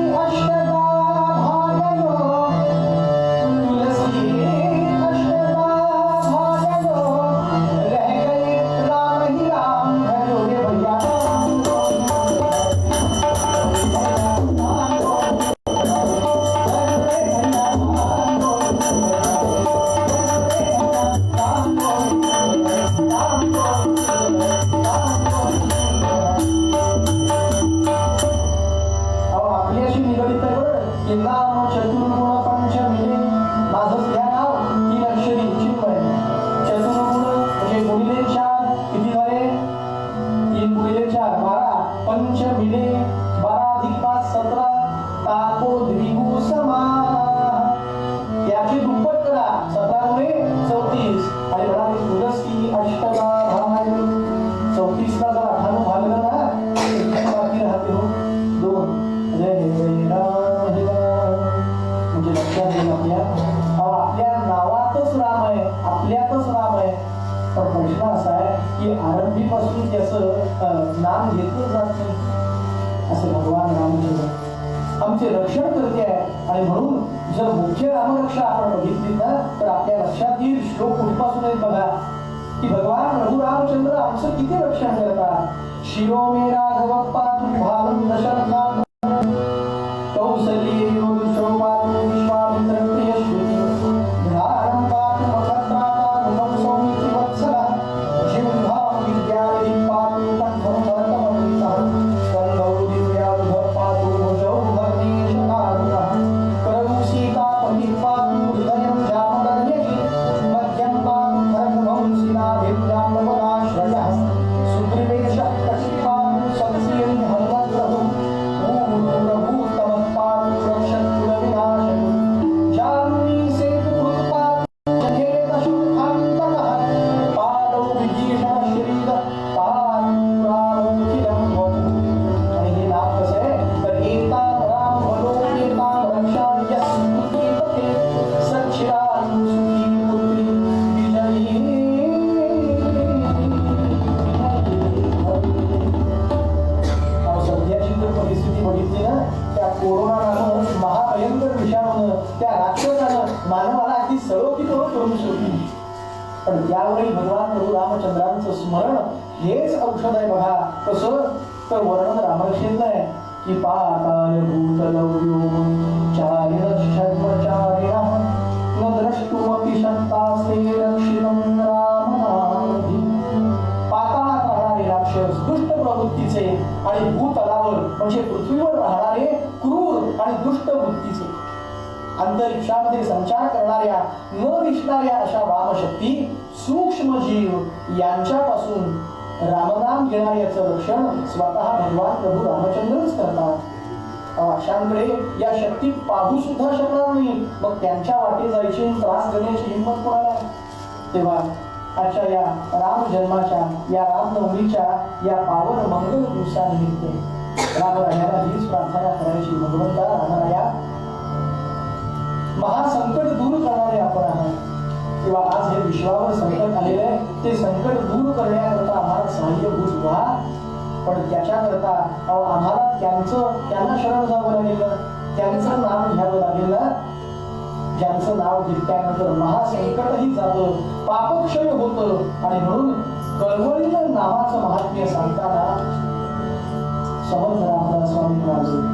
आरंभीपासून त्याचं नाम घेतलं जात नाही. असे भगवान रामचंद्र आमचे रक्षण करते आहे आणि म्हणून जर मुख्य रामरक्षा आपण बघितली ना तर आपल्या लक्षात येईल श्लोक कुठपासून आहेत बघा की भगवान रघु रामचंद्र आमचं किती रक्षण करतात. शिरो मे राघव पातु भालं दशरथां कौसल्ये योगुषो पातु विश्वामित्र प्रिय श्रुति ध्यानं पातु मखत्राता नुमं सौमित्रि वत्सला जिह्वां विद्यावति पातु कंठं भरतममृतः कन्नौ दिव्यायुधं पातु भुजौ भग्नेशकारुणः करौ सीतापतिः पातु हृदयं जामदन्यति मध्यं पातु खड्गं शिलाभिं जाम्बवदाश्रयः सुग्रीवेशः कटिपातु संसीयं हनुमद्प्रभु प्रभूतमः पातु रक्षत्कुलविनाशनं जाह्नवी सेतुकृत् पातु जनेतशुखान्तकः पादौ विभीषण श्रीदः पातुरालोकिलं वधू. आणि हे नाम कसं आहे तर एतां राम मनोपेतां रक्षां यस्मृतिपते सच्चिदानंद सुखी पुत्री विजयी. सध्याची जर परिस्थिती बघितली ना त्या कोरोना नामक महाभयंकर विषाणूनं त्या राक्षसानं मानवाला अगदी सळोखीतोड करून सोडली. पण त्यावेळी भगवान प्रभू रामचंद्रांचं स्मरण हेच औषध आहे. बघा कसं तर वर्णन रामर्षींचं आहे की पाताल भूतलव्यो चारिणश्चर्मचारिणः न द्रष्टुमपि शक्तास्ते रक्षितं रामनामधि. पाताळात राहणारे राक्षस दुष्ट प्रवृत्तीचे आणि अंतरिक्षामध्ये संचार करणाऱ्या न दिसणाऱ्या अशा वामशक्ती सूक्ष्म जीव यांच्यापासून रामनाम घेणाऱ्याचं रक्षण स्वतः भगवान प्रभू रामचंद्रच करतात. अशांकडे या शक्ती पाहू सुद्धा शकणार नाही, मग त्यांच्या वाटे जायची त्रास देण्याची हिंमत कोणाला आहे? तेव्हा आजच्या या राम जन्माच्या या रामनवमीच्या या पावन मंगल दिवसानिमित्त रामरायाला हीच प्रार्थना करायची. भगवंता रामराया, महासंकट दूर करणारे आपण आहात. किंवा आज हे विश्वावर संकट आलेलं आहे, ते संकट दूर करण्याकरता आम्हाला सहाय्यभूत व्हा. पण त्याच्याकरता आम्हाला त्यांना शरण जावं लागेल, त्यांचं नाव घ्यावं लागेल. ज्यांचं नाव घेतल्यानंतर महासंकटही जातं, पापक्षय होतं. आणि म्हणून कळवळीनं नावाचं महात्म्य सांगताना समर्थ रामदास स्वामी म्हणाले,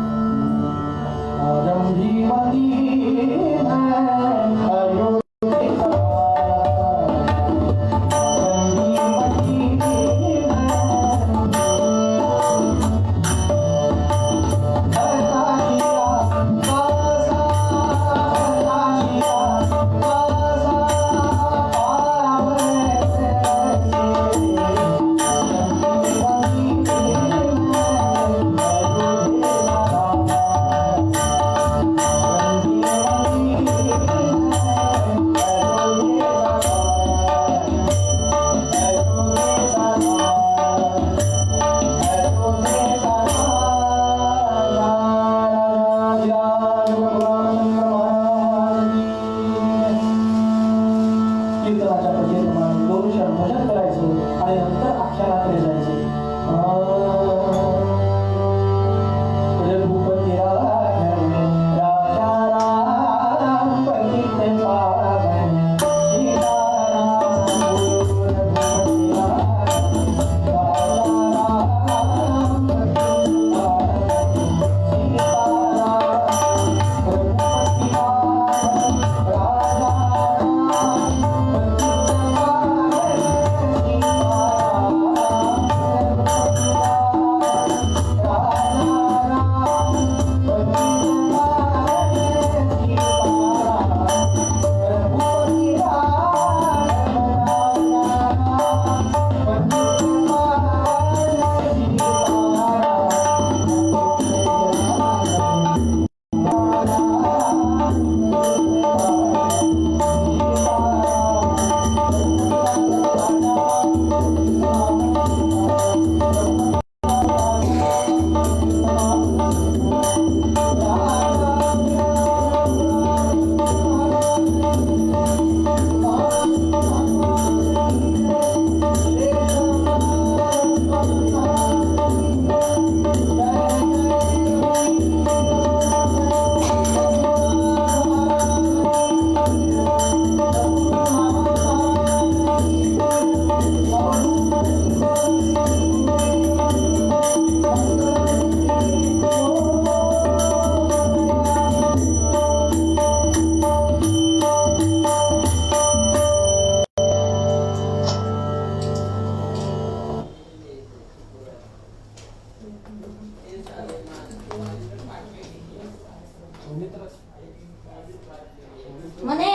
म्हणे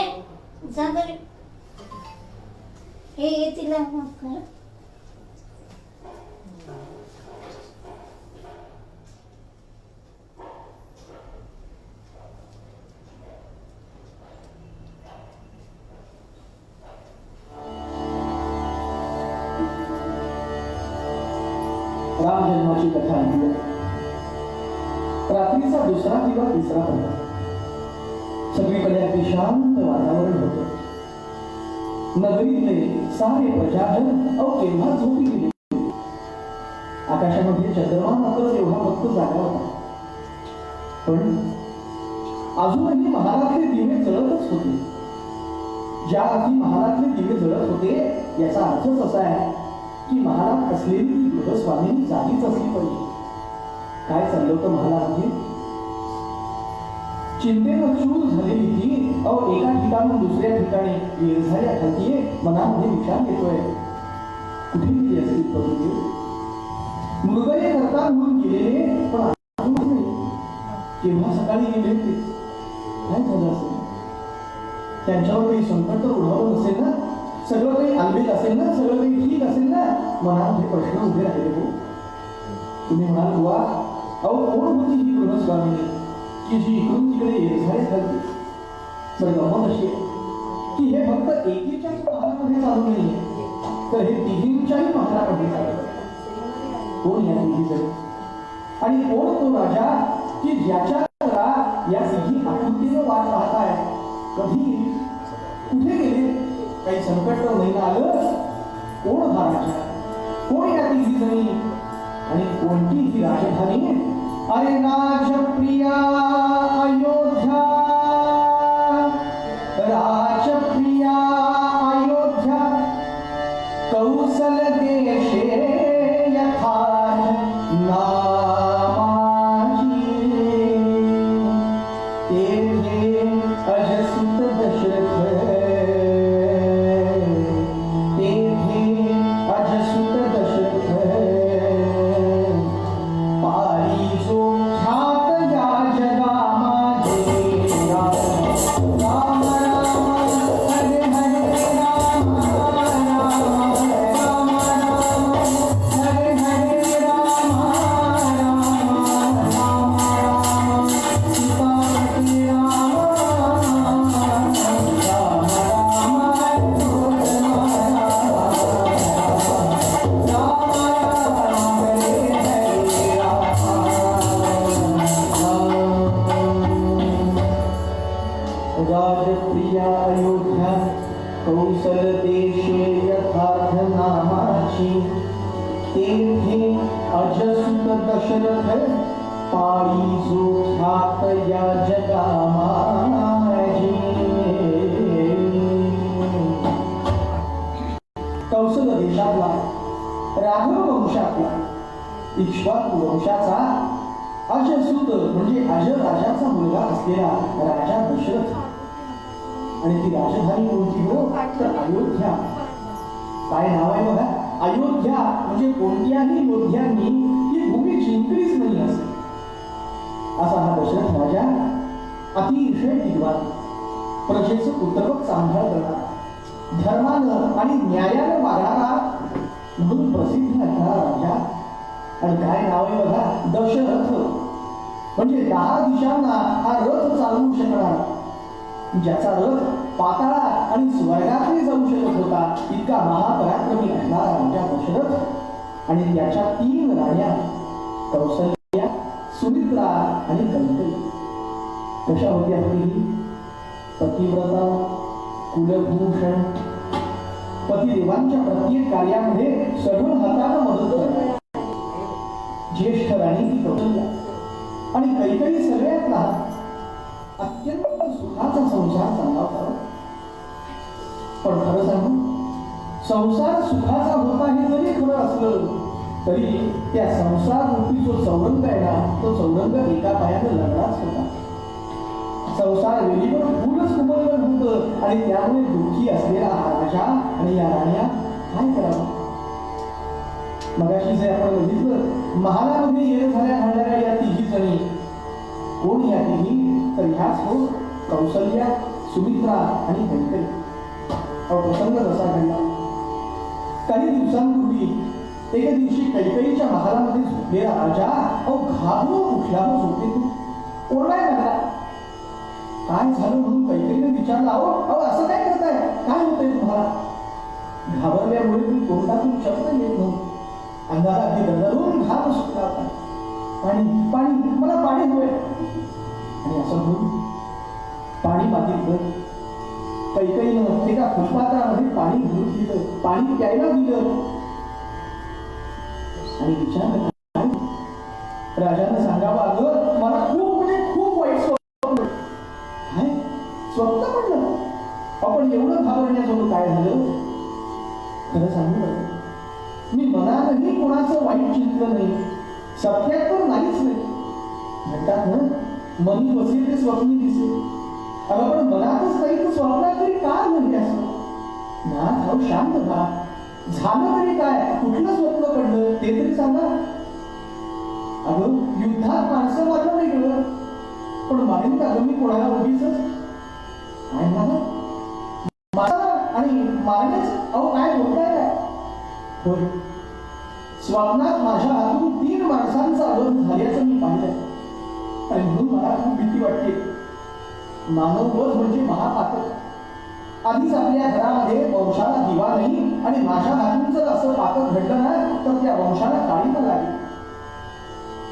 जा बरे हे तिला माफ कर.
राम जन्माची कथा ऐकूया. रात्रीचा दुसरा किंवा तिसरा होता. सगळीकडे अगदी शांत वातावरण होतं. नगरीतले सारे प्रजाजन केव्हा झोपी गेले. आकाशामध्ये चंद्रमा मात्र तेवढा फक्त जागा होता. पण अजूनही महालातले दिवे जळतच होते. ज्या अर्थी महालातले दिवे जळत होते याचा अर्थच असा आहे की महालात असलेली ती गृहस्वामिनी जागीच असली पाहिजे. काय चाललं होतं महालामध्ये? चिंतेनं चूर झालेली ती एका ठिकाणून दुसऱ्या ठिकाणी निर्झाऱ्या खातीये मनामध्ये विचार येतोय. कुठे गेली असली प्रवृत्ती? मृगये करता म्हणून गेलेले पण अजून नाही. केव्हा सकाळी गेले होते काय झालं असेल? त्यांच्यावर काही संकट तर उडवलं नसेल ना? सगळं काही आलबेल असेल ना? सगळं काही ठीक असेल ना? मनात हे प्रश्न उभे राहिले हो. तुम्ही म्हणाल बुवा, अहो कोण होती ही गृहस्वामिनी की जी इकडून तिकडे येरझारे झाली? तर गमत अशी आहे की हे फक्त एकीच्याच महालामध्ये चालू नाहीये, तर हे तिघींच्याही महालामध्ये चालू. कोण या तिघी जण आणि कोण तो राजा की ज्याच्या या तिघी आकृतीनं वाट पाहताय? कधी कुठे गेले? काही संकट तर नाही आलं? कोण हा राजा? कोण या तिघी जणी आणि कोणती ही राजधानी? अरे राजप्रिया अयोध्या, राजप्रिया अयोध्या, कौशल देशे यथार्थ नामाची, तेथे अजसुत दशरथ, तेथे अजसुत दशरथ, पारी जो ख्यात या जगा माझे, राम राम हरे हरे राम राम राम राम हरे हरे राम राम राम राम सीतापति राम राम राम राजप्रिया अयोध्या, कौशल देशे यथार्थ नामाची, तेथे अजसुत दशरथ, पाळी जो ख्यात या जगा माझी. कौशल देशातला, राघव वंशातला, इक्ष्वाकू वंशाचा अजसुत म्हणजे अज राजाचा मुलगा असलेला राजा दशरथ. आणि ती राजधानी कोणती हो? तर अयोध्या. काय नाव आहे बघा? अयोध्या. म्हणजे कोणत्याही योद्ध्यांनी ही भूमी जिंकलीच नाही असे असा हा दशरथ राजा अतिशय विद्वान, प्रजेचं पुत्रवत सांभाळ करणारा, धर्मानं आणि न्यायानं वागणारा म्हणून प्रसिद्ध असणारा राजा. आणि काय नाव आहे बघा? दशरथ. म्हणजे 10 दिशांना हा रथ चालवू शकणारा, ज्याचा रथ पाताळात आणि स्वर्गातही जाऊ शकत होता, इतका महापराक्रमी असणारा राजा दशरथ. आणि त्याच्या 3 राण्या, कौसल्या, सुमित्रा आणि कैकेयी. कशा होत्या तिघी? पतिव्रता, कुलभूषण, पतिदेवांच्या प्रत्येक कार्यामध्ये सगळं हाताने मदत करतात. ज्येष्ठ राणी ती कौसल्या आणि कैकेयी सगळ्यात लहान. अत्यंत सुखाचा संसार चालला होता. पण खरं सांगू, संसार सुखाचा होता हे जरी खरं असलं तरी त्या संसार रूपी जो चौरंग आहे ना, तो चौरंग एका पायाने लढलाच होता. संसार वेळीवर फुलच उमललं होतं आणि त्यामुळे दुःखी असलेला हा राजा आणि या राण्या काय करावं? मगाशी जे आपण बघितलं, महालामध्ये येणं झाल्या घालणाऱ्या या तिघी जणी कोण? या तिघी तर ह्याच हो कौसल्या, सुमित्रा आणि कैकेयी. प्रसंग कसा घडला? काही दिवसांपूर्वी एके दिवशी कैकेयीच्या महालामध्ये झोपलेला राजा घाबरून उठला. झोपेतून ओरडायला लागला. काय झालं म्हणून कैकेयीने विचारलं. अहो असं काय करताय? काय होतंय तुम्हाला? घाबरल्यामुळे तुम्ही तोंडातून शब्द येत नव्हते. अंगाला अगदी दरदरून घाम सुटला होता. पाणी पाणी, मला पाणी हवंय. आणि असं म्हणून पाणी मागितलं. कैकेयीनं एका फुलपात्रामध्ये पाणी घेऊन दिलं, पाणी प्यायला दिलं आणि विचारलं, राजानं सांगावं, अगं मला खूप वाईट स्वप्न. काय स्वप्न पडलं? आपण एवढं घाबरण्याजोगं काय झालं? खरं सांगू, मी मनातही कोणाचं वाईट चिंतलं नाही, सत्यात तर नाहीच नाही. म्हणतात ना, मनी बसे ते स्वप्नी दिसे. अगं पण मनातच नाही तर स्वप्नात तरी काय म्हणजे असं? ना भाऊ शांत व्हा. झालं तरी काय? कुठलं स्वप्न पडलं ते तरी सांगा. अगं युद्धात माणसं मारलं वेगळं, पण मानेन का मी कोणाला उगीच काय म्हणाला माझा आणि मारण्याचं अहो काय बोलताय काय होय स्वप्नात माझ्या हातून 3 माणसांचा वध झाल्याचं मी पाहिलं आणि म्हणून मला खूप भीती वाटते. मानववध म्हणजे महापातक. आधीच आपल्या घरामध्ये वंशाला दिवा नाही आणि माझ्या हातून जर असं पातक घडलं ना तर त्या वंशाला काळीमा लागेल.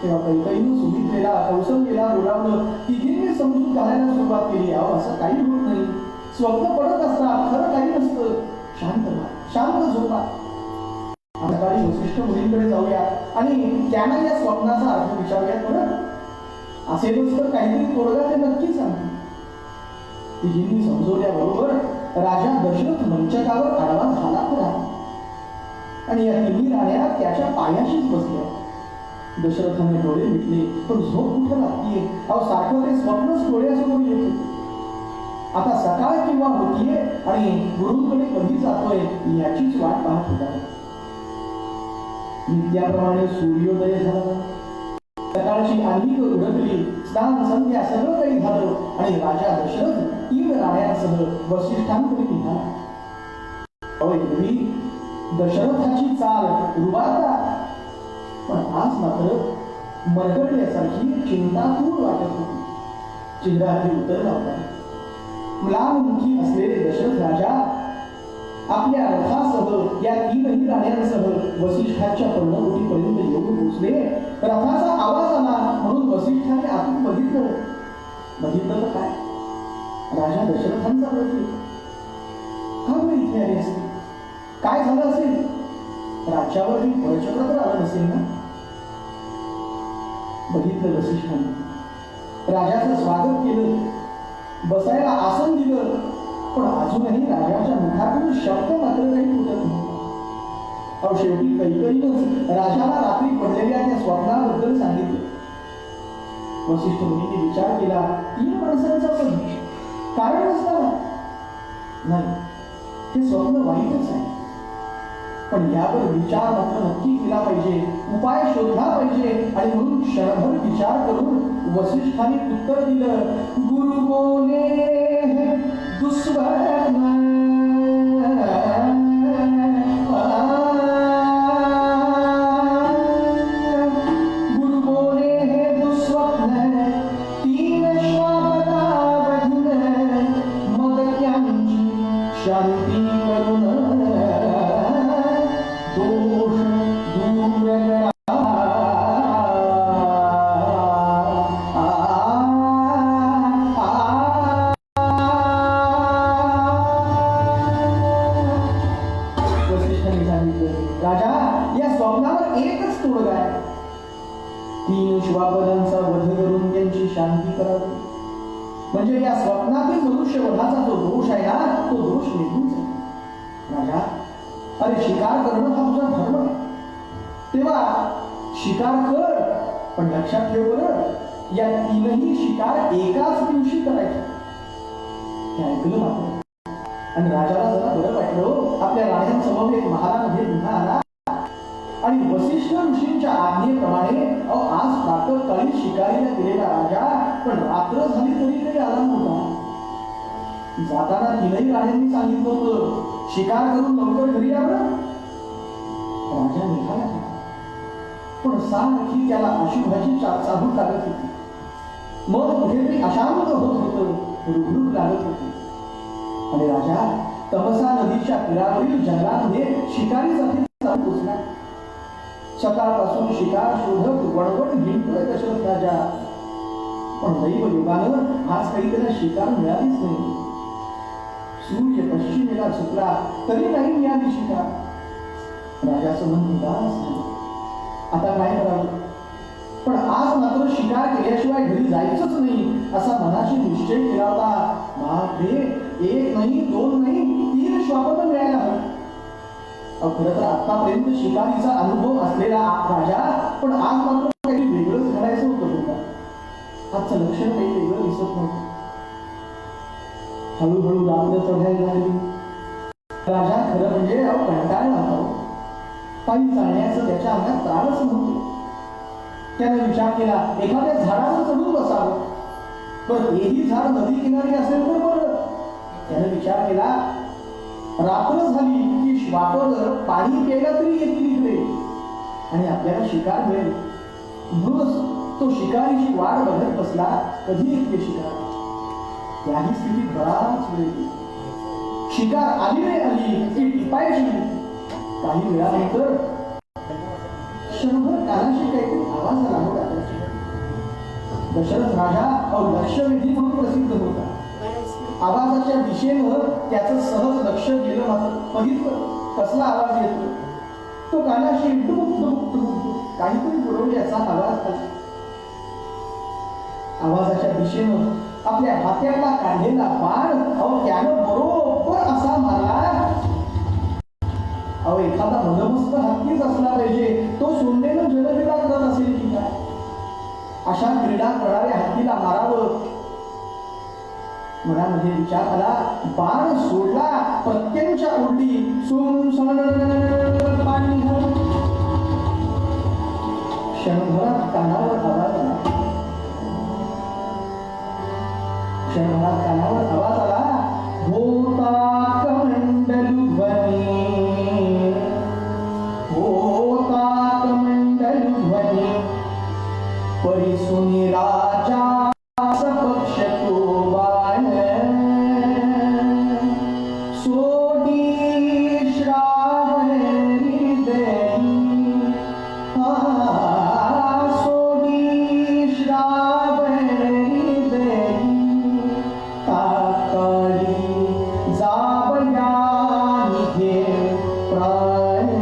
तेव्हा कैकेयीनं सुमित्रेला कौसल्येला बोलावलं, तिघींनी समजून घालायला सुरुवात केली. अहो असं काही होत नाही, स्वप्न पडत असतात, खरं काही नसतं. शांत व्हा, शांत झोपा. सकाळी वसिष्ठ मुलींकडे जाऊया आणि त्यांना या स्वप्नाचा अर्थ विचारूया. परत असेलच तर काहीतरी तोडगा ते नक्की सांगतील. तिघींनी समजवल्याबरोबर राजा दशरथ मंचकावर आडवा झाला खरा आणि या तिन्ही राण्या त्याच्या पायाशीच बसल्या. दशरथाने डोळे मिटले, पण झोप कुठं लागतीये? अहो सारखं ते स्वप्नच डोळ्यासमोर येत होते. आता सकाळ किंवा होतीये आणि गुरुंकडे कधी जातोय याचीच वाट पाहत होता. नित्याप्रमाणे सूर्योदय झाला, सकाळची आंधीक उडकली, स्नान संध्या सगळं काही झालं आणि राजा दशरथ 3 राण्यांसह वसिष्ठांकडे निघाला. दशरथाची चाल रुबाबदार, पण आज मात्र मरगळल्यासारखी चिंतातूर वाटत होती. चेहऱ्यावरती उतर लावला. म्लानमुखी असलेले दशरथ राजा आपल्या रथासह या 3ही राण्यांसह वसिष्ठाच्या पर्णकुटीपर्यंत येऊन पोहोचले. रथाचा आवाज आला म्हणून वसिष्ठाने आतून बघितलं तर काय, राजा दशरथांचा रथ येतो. का बरं इथे आले असते? काय झालं असेल? राज्यावरती बळचक्र तर आलं नसेल ना? बघितलं वसिष्ठांनी, राजाचं स्वागत केलं, बसायला आसन दिलं, पण अजूनही राजाच्या मुखातून शब्द मात्र काही फुटत नव्हता. अहो शेवटी कैकेयीनंच राजाला रात्री पडलेल्या त्या स्वप्नाबद्दल सांगितलं. वसिष्ठ मुनींनी विचार केला, 3 माणसांचा पण कारण नसताना नाही, हे स्वप्न वाईटच आहे, पण यावर विचार मात्र नक्की केला पाहिजे, उपाय शोधला पाहिजे. आणि म्हणून क्षणभर विचार करून वसिष्ठांनी उत्तर दिलं, गुरु बोले दुस्वप्न गुरु बोले हे दुस्वप्न 3 श्वापदा बघून मदक्यांची शांती करून दोष दूर करा. वसिष्ठांनी सांगितलं, राजा या स्वप्नावर एकच तोडगा आहे, 3 श्वापदांचा वध करून त्यांची शांती करावी. म्हणजे या स्वप्नातील मनुष्यवधाचा जो दोष आहे ना तो दोष निघून जाईल. राजा अरे शिकार करणं हा तुझा धर्म आहे, तेव्हा शिकार कर, पण लक्षात ठेव बरं, या 3ही शिकार एकाच दिवशी करायचे. हे ऐकलं मात्र आणि राजाला जरा बरं वाटलं. आपल्या राण्यांसमवेत महालामध्ये पुन्हा आला आणि वसिष्ठ ऋषींच्या आज्ञेप्रमाणे आज प्रातःकाळी शिकारीला गेलेला राजा पण रात्र झाली तरी काही आला नव्हता. जाताना 3ही राण्यांनी सांगितलं होतं, शिकार करून लवकर घरी यावं. राजा निघाला, पण सारखी त्याला अशुभाची चाहूल लागत होती. मग कुठेतरी अशांत होत होतं, रुगरुग लागत होती. आणि राजा तमसा नदीच्या तीरावरील जंगलामध्ये शिकारीसाठी जाऊन पोचला. सकाळपासून शिकार शोधत वणवण हिंडतोय दशरथ राजा, पण दैव योगानं आज काही त्याला शिकार मिळालीच नाही. सूर्य पश्चिमेला झुकला तरी नाही मिळाली शिकार. राजाचं मन उदास झालं, आता काय करावं? पण आज मात्र शिकार केल्याशिवाय घरी जायचंच नाही असा मनाशी निश्चय केला होता. बापरे, 1 नाही 2 नाही 3 श्वापद मिळायला हवी. खरं तर आतापर्यंत शिकारीचा अनुभव असलेला राजा, पण आज मात्र काही वेगळंच घडायचं होतं तुला. आजचं लक्षण काही वेगळं दिसत नव्हतं. हळूहळू रात्र चढायला लागली. राजा खरं म्हणजे कंटाळला होता. पायी चालण्याचं त्याच्या अंगात त्रासच नव्हतं. त्याने विचार केला, एखाद्या झाडावर चढून बसावं. पण तेही झाड नदी किनारी असेल तर बरं. त्याने विचार केला, रात्र झाली की श्वापद पाणी प्यायला तरी येतील इकडे आणि आपल्याला शिकार मिळेल. म्हणूनच तो शिकारीची वाट बघत बसला, कधी येते शिकार. याही स्थितीत बराच वेळ गेला. शिकार आली नाही आली ती टिपायची. काही वेळानंतर क्षणभर कानाशी काहीतरी आवाज आला होता. दशरथ राजा लक्षवेधी म्हणून प्रसिद्ध होता. आवाजाच्या दिशेनं त्याचं सहज लक्ष गेलं. मात्र बघितलं कसला आवाज येतो. तो कानाशी डुबुक डुबुक डुबुक काहीतरी पुरवल्याचा आवाज आला. आवाजाच्या दिशेनं आपल्या हात्याला काढलेला बाण त्यानं बरोबर असा मारला. एखादा मदमस्त हत्तीच असला पाहिजे, तो सोंडेनं जलक्रीडा करत असेल की काय. अशा क्रीडा करणाऱ्या हत्तीला मारावं. मनामध्ये विचार आला. बाण सोडला, प्रत्यंच्या उलटी पाणी. क्षणभरात कानावर आवाज आला. क्षणभरात कानावर आवाज आला. होता कमंडलू ध्वनी, होता कमंडलू ध्वनी, परिसुनी राजा सपक्ष तो बाण, सोडी श्रावण हृदयी, सोडी श्रावण हृदयी, ताकाळी जावया निघे प्राण.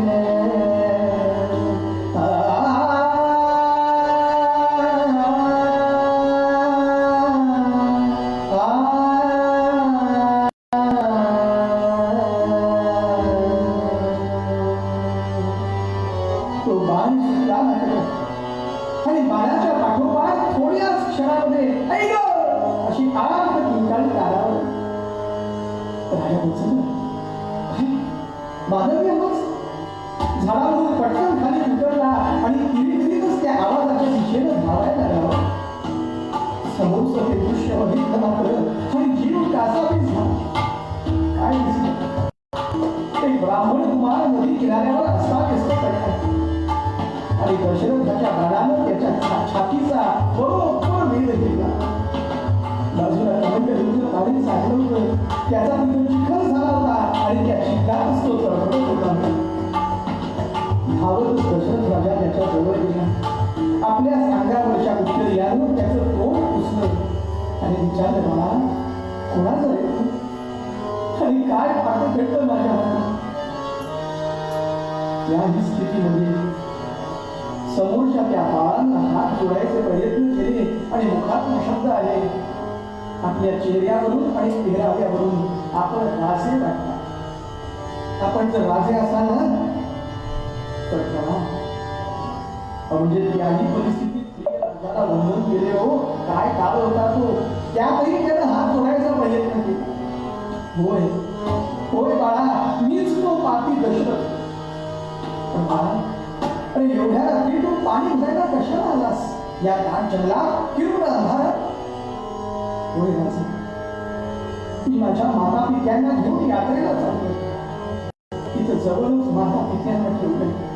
तो बाण सुटला आणि बाणाच्या पाठोपाठ थोड्याच क्षणामध्ये ऐक अशी आग किंकाळी काढावं. राजा उचलला. माधवी झाडावरून पटकन खाली उतरला आणि किरीकिरीतच त्या आवाजाच्या दिशेनं धावायला लागला. समोरचं हे दृश्य बघितलं मात्र थोडी जीव कासावीस झाला. काय दिसलं? एक ब्राह्मण कुमार नदी किनाऱ्यावर अस्ताव्यस्त पडला आणि दशरथाच्या बाणानं त्याच्या छातीचा बरोबर वेध घेतला. बाजूला कमंडलूचं पाणी साठलं होतं. त्याचा तिथं चिखल झाला होता आणि त्या चिखलातच तो तडफडत होता. धावतच दशरथ राजा त्याच्या जवळ गेला. आपल्या सांगावरच्या उत्तरीयानं त्याचं तोंड पुसलं आणि विचारलं, बाळा कोणाचं रे आणि काय पाठ भेटलं माझ्या हातात. या स्थितीमध्ये समोरच्या त्या बाळांना हात जोडायचे प्रयत्न केले आणि मुखातून शब्द आले. आपल्या चेहऱ्यावरून आणि चेहऱ्यावरून आपण राजे वाटता. आपण जर राजे असाल ना तर म्हणजे त्याही परिस्थितीत राजाला वंदन केले. हो काय काळ होता तो. त्यातही त्यानं हात जोडायचा प्रयत्न केला. होय होय बाळा, मीच तो पापी दशरथ. पण बाळा, अरे एवढ्या रात्री तू पाणी भरायला कशाला आलास? या दाट जंगलात किरून अंधारात. होय राजा, मी माझ्या माता पित्यांना घेऊन यात्रेला चाललो. तिथं जवळच माता पित्यांना ठेवलंय.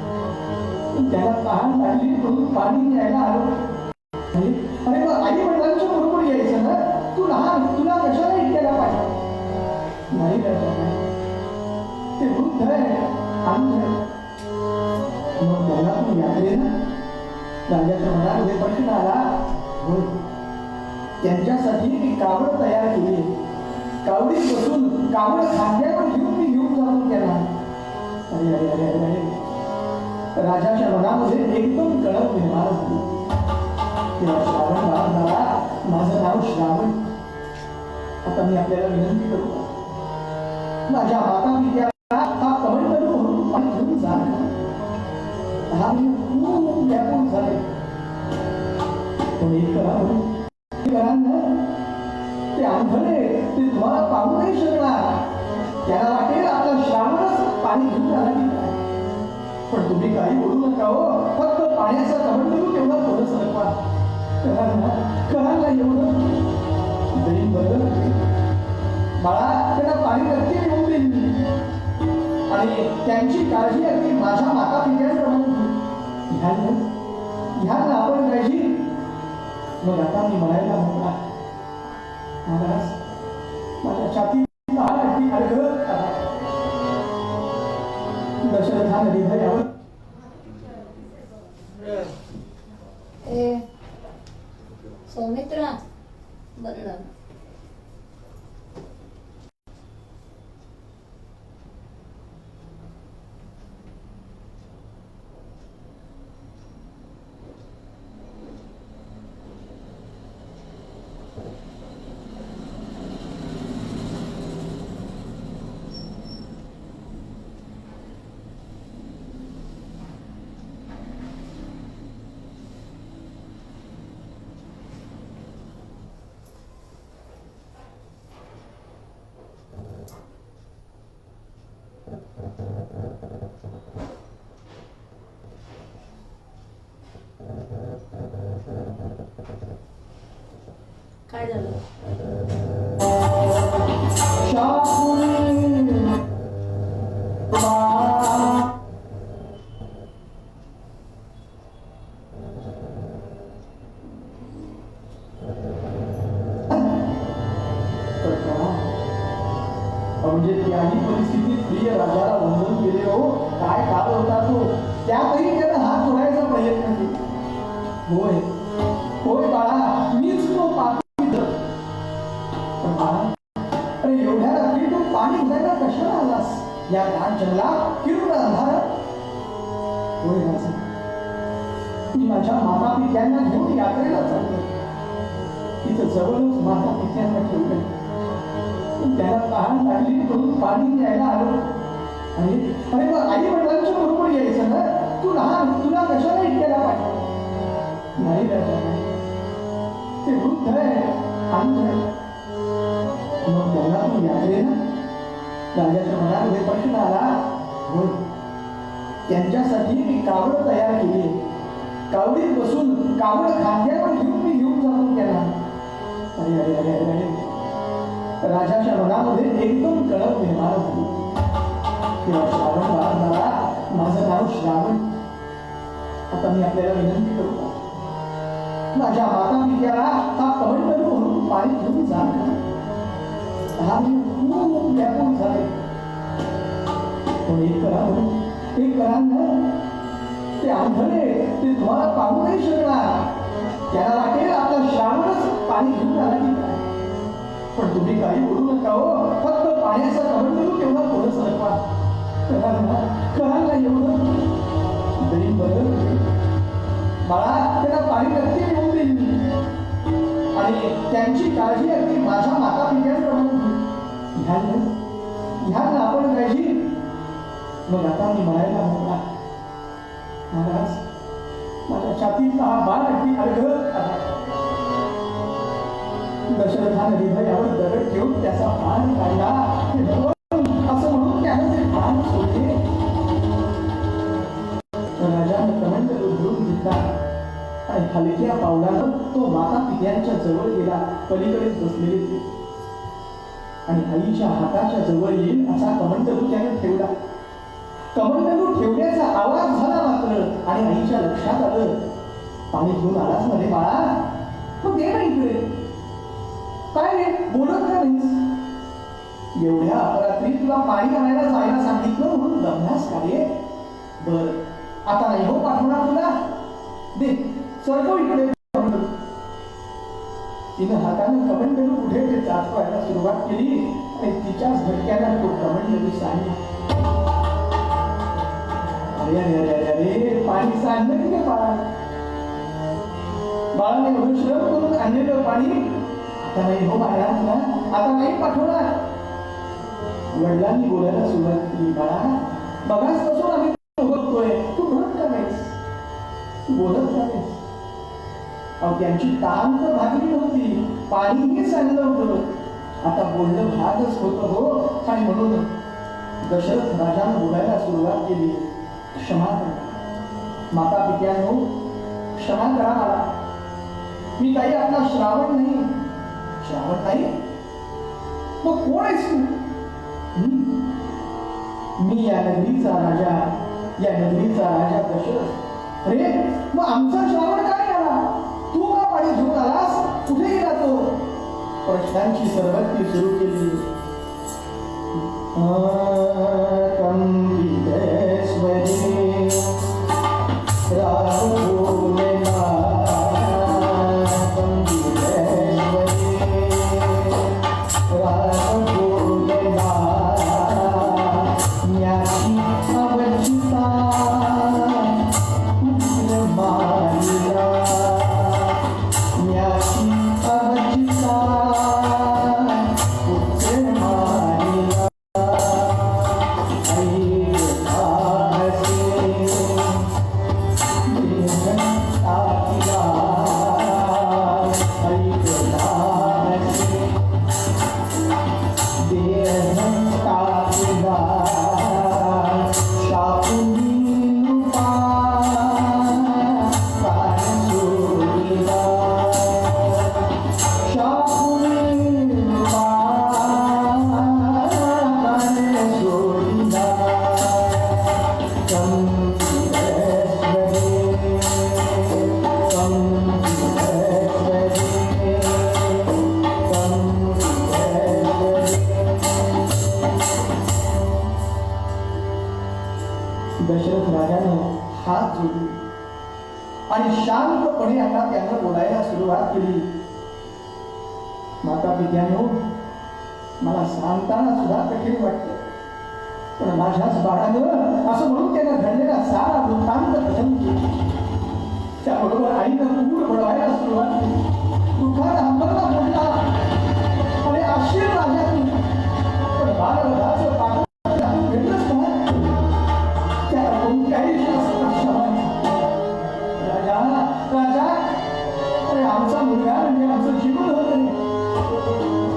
त्याला तहान लागली म्हणून पाणी न्यायला आलो. अरे मग आई वडिलांच्या बरोबर यायचं ना. तू लहान, तुला कशाला इतक्याला पाहिजे? नाही राजा, ते वृद्ध आहे, अंध आहे. मग त्याला तू यात्रेला. राजाच्या मनामध्ये प्रश्न आला. होय, त्यांच्यासाठी मी कावड तयार केली. कावडीत बसून कावड खांद्यावर घेऊन मी घेऊन जातो त्यांना. अरे अरे अरे अरे अरे, राजाच्या मनामध्ये एकदम कळप निर्माण झाली. तेव्हा श्रावण बाळगणारा, माझं नाव श्रावण. आता मी आपल्याला विनंती करू, माझ्या माता पित्याला हा कमंडलू म्हणून पाणी घेऊन जा. हा मी खूप व्यापून झाले. पण एक करा ना, ते आंधळे ते तुम्हाला पाहू नाही शकणार. त्याला वाटेल आपला श्रावणच पाणी घेऊन आला की काय. पण तुम्ही काही बोलू नका हो. फक्त पाण्याचा कमंडलू तेवढा थोडंसं नका. करा ना एवढं. देईन बरं बाळा, त्यांना पाणी नक्की मिळवून देईन मी. आणि त्यांची काळजी अगदी माझ्या माता पित्यांप्रमाणे ह्या ना आपण काळजी. मग आता मी म्हणायला मोकळा. महाराज, माझ्या छातीत अगदी अडघळत आला. दशरथाने हृदयावर
सौमित्रा बरं झालं. काय झालं?
म्हणजे त्याही परिस्थितीत प्रिय राजाला वंदन केले. हो, काय काळ होता तो. त्यातही त्यानं हात जोडायचा प्रयत्न केला. होय होय बाळा, मीच तो पापी. पण बाळा, अरे एवढ्या रात्री तू पाणी उडायला कशाला आलास? या गाढ जंगलात किरण अंधार. होय राजा, मी माझ्या माता पित्यांना घेऊन यात्रेला चाललो. तिथं जवळच माता पित्यांना ठेवलं. त्याला तहान लागली म्हणून पाणी द्यायला आलो. आणि अरे मग आई वडिलांच्या बरोबर यायचं ना. तू लहान, तुला कशाला इतक्याला पाठव? नाही राजा, ते वृद्ध आहे, अंध आहे. मग त्यांना तू यात्रेला. राजाच्या मनामध्ये प्रश्न आला. होय, त्यांच्यासाठी मी कावड तयार केली. कावडीत बसून कावड खांद्यावर घेऊन जातो त्यांना. अरे अरे अरे अरे अरे, राजाच्या मनामध्ये एकदम कळप निर्माण झाली. तेव्हा श्रावण बाळा, माझं नाव श्रावण. आता मी आपल्याला विनंती करू का? माझ्या माता पित्याला हा कमंडलू म्हणून पाणी घेऊन जा. हा मी खूप व्यापून झाले. पण एक करा ना. ते आंधळे, ते तुम्हाला पाहू नाही शकणार. त्याला वाटेल आपला श्रावणच पाणी घेऊन आला की काय. पण तुम्ही काही बोलू नका हो. फक्त पाण्याचा कमंडलू तेवढा पुढे सरकवा. करा ना एवढं. देईन बरं बाळा, त्यांना पाणी नक्की मिळवून देईन मी. आणि त्यांची काळजी अगदी माझ्या माता पित्यांप्रमाणे ह्या ना आपण काळजी. मग आता मी म्हणायला मोकळा. महाराज, माझ्या छातीतला हा बाळ अगदी अडघळत आला. दशरथाने हृदयावर दगड ठेवून त्याचा प्राण काढला. असं म्हणून त्याने ते प्राण सोडले. राजाने कमंडल उधळून घेतला आणि हलक्या पावलानं तो माता पित्यांच्या जवळ गेला. पलीकडेच बसलेले ते. आणि आईच्या हाताच्या जवळ येईल असा कमंडलू त्याने ठेवला. कमंडलू ठेवण्याचा आवाज झाला मात्र. आणि आईच्या लक्षात आलं, पाणी घेऊन आलाच मध्ये बाळा. मग दे ना इकडे. काय रे, बोलत का नाहीस? एवढ्या अपरात्री तुला पाणी आणायला जायला सांगितलं म्हणून दमनास का रे? बर, आता नाही हो पाठवणार तुला. दे, सरकव इकडे. तिनं हाताने कमंडलू कुठे ते चाचवायला सुरुवात केली आणि तिच्याच झटक्याला तो कमंडलू सांडला. अरे अरे अरे अरे, पाणी सांडलं की नाही बाळा? बाळाने एवढं श्रम करून आणलेलं पाणी आता नाही हो बाळा, आता नाही पाठवणार. वडिलांनी बोलायला सुरुवात केली. बाळा, बघाच कसं आम्ही बघतोय, तू म्हणत का नाहीस? तू बोलत का नाहीस? अहो, त्यांची ताण तर भागली नव्हती, पाणीही सांडलं होतं. आता बोलणं भागच होतं हो. आणि म्हणून दशरथ राजाने बोलायला सुरुवात केली. क्षमा करा माता पित्यांनो, क्षमा करा मला. मी काही आपला श्रावण नाही. श्रावण नाही? मग कोण आहेस तू? मी या नगरीचा राजा, या नगरीचा राजा दशरथ. अरे मग आमचा श्रावण का नाही आला? तू का पाणी घेऊन आलास? कुठे गेला तो? प्रश्नांची सरबत्ती सुरू केली. दशरथ राजाने हात जोडले आणि शांतपणे आता त्यांना बोलायला सुरुवात केली. माता पित्यानो, मला सांगताना सुद्धा कठीण वाटतं, पण माझ्याच बाळानं असं म्हणून त्यांना घडलेला सारा वृत्तांत कथन केला. त्याबरोबर आईनं पूर बडवायला सुरुवात केली. दुःखात अंबरला बोलला, अरे आशीर राजा तू, पण बाळवधाचं पाठ भेटलंच का? त्याला कोणत्याही राजा राजा, अरे आमचा मुलगा म्हणजे आमचं जीवन होतं,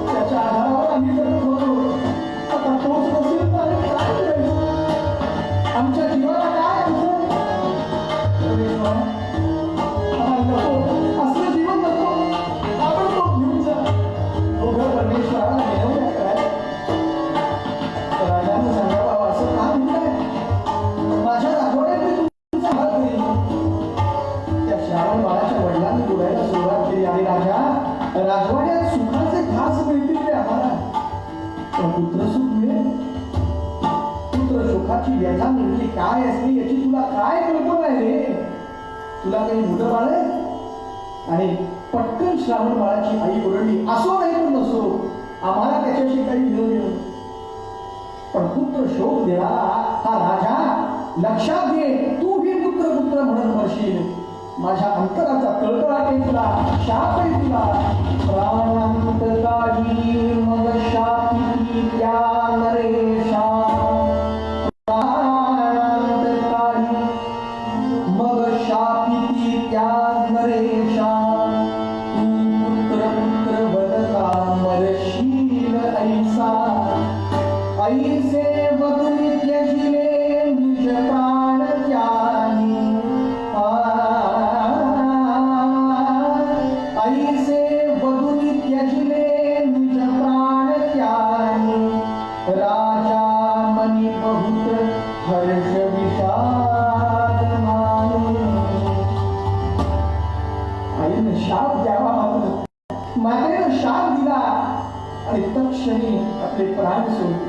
त्याच्या आधारावर आम्ही जगत होतो. आता तोच नसेल तर काय करायचं? आमच्या जीवाला काय असं असलं जीवन नको, आपण तो घेऊन जा. दोघं परमेश्वराला मिळवल्या काय? राजानं सांगावं, असं का म्हणताय? माझ्या राजवाड्यात तुमचा हात घेईल. त्या श्रावण बाळाच्या वडिलांनी बोलायला सुरुवात केली. आणि राजा, राजवाड्यात सुखाचे घास मिळतील रे आम्हाला, पण पुत्रसुख मिळेल? पुत्र सुखाची व्यथा म्हणजे काय असते याची तुला काय कल्पना आहे रे? तुला काही मुलं बाळ आहे? आणि पटकन श्रावण बाळाची आई ओरडली, असो नाही पण नसो, आम्हाला त्याच्याशी काही घेऊन. पण पुत्र शोक देणारा हा राजा, लक्षात घे, तू भी पुत्र पुत्र म्हणत म्हणशील. माझ्या अंतराचा कळकळाट आहे तुला, शाप आहे तुला. प्राणांत काढी मग शापी त्या नरेशा, प्राणांत काढी मग शापी त्या नरेशा. तू पुत्र पुत्र बनता मरशील ऐसा, ऐसे बदली त्यजिले निज प्राण त्यानी. ऐसे बदली त्यजिले निज प्राण त्यानी. राजा मनी बहुत हर्ष विषाद माने. आईने शाप द्यावा मात्र मातेनं शाप दिला आणि तत्क्षणी आपले प्राण सोडले.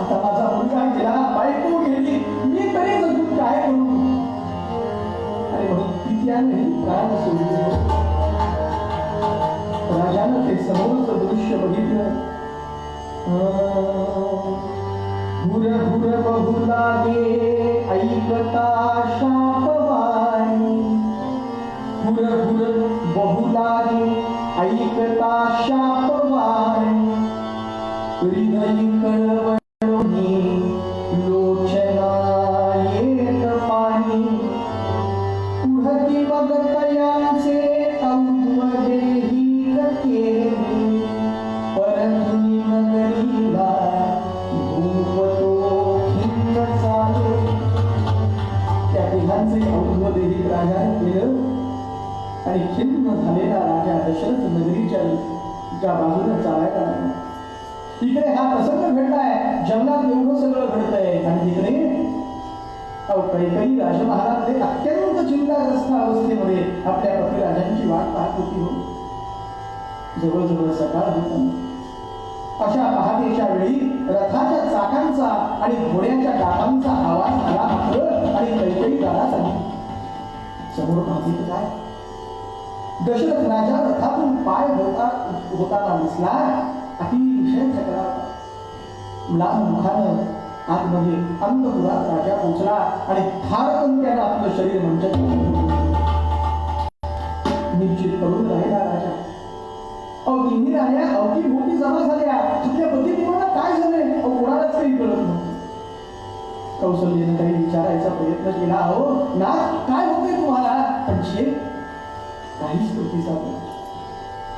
आता माझा मुलगा गेला, बायको गेली, मी तरी जगून काय करू? आणि म्हणून पित्याने प्राण सोडले. राजानं ते समोरचं दृश्य बघितलं. हुर हुर बहु लागे ऐकता शापवाणी. हुर हुर बहु लागे ऐकता शापवाणी. हृदय कळवळोनी लोचना येत पाणी. पुढती बघतयांचे औद्वदेही केली. परतुनी नगरीला भूपतो खिन्न चाले. त्या तिघांचे औद्वदेही राजाने केलं आणि खिन्न झालेला राजा दशरथ नगरीच्या बाजूने चालायला लागला. इकडे हा प्रसंग घडलाय, जंगलात एवढं सगळं घडतंय, आणि तिकडे कैकेयी राजमहालामध्ये अत्यंत चिंताग्रस्त अवस्थेमध्ये आपल्या पतिराजांची वाट पाहत होती. हो, जवळजवळ सकाळ होता. अशा पहाटेच्या वेळी रथाच्या चाकांचा आणि घोड्याच्या टाकांचा आवाज आला मात्र, आणि कैकेयी दारात आली. समोर पाहते काय, दशरथ राजा रथातून पाय होताना दिसला. अतिशय थकला होता. लांब मुखानं आतमध्ये अंतपुरात राजा पोचला आणि थारकन त्यानं आपलं शरीर मंचात निश्चित करून राहिला राजा. तिन्ही राण्या अवतीभोवती जमा झाल्या. आपल्या पतीदेवांना काय झालंय कोणालाच काही कळत नव्हतं. कौसल्याने काही विचारायचा प्रयत्न केला, हो ना काय होतंय तुम्हाला, पण काहीच प्रतिसाद नाही.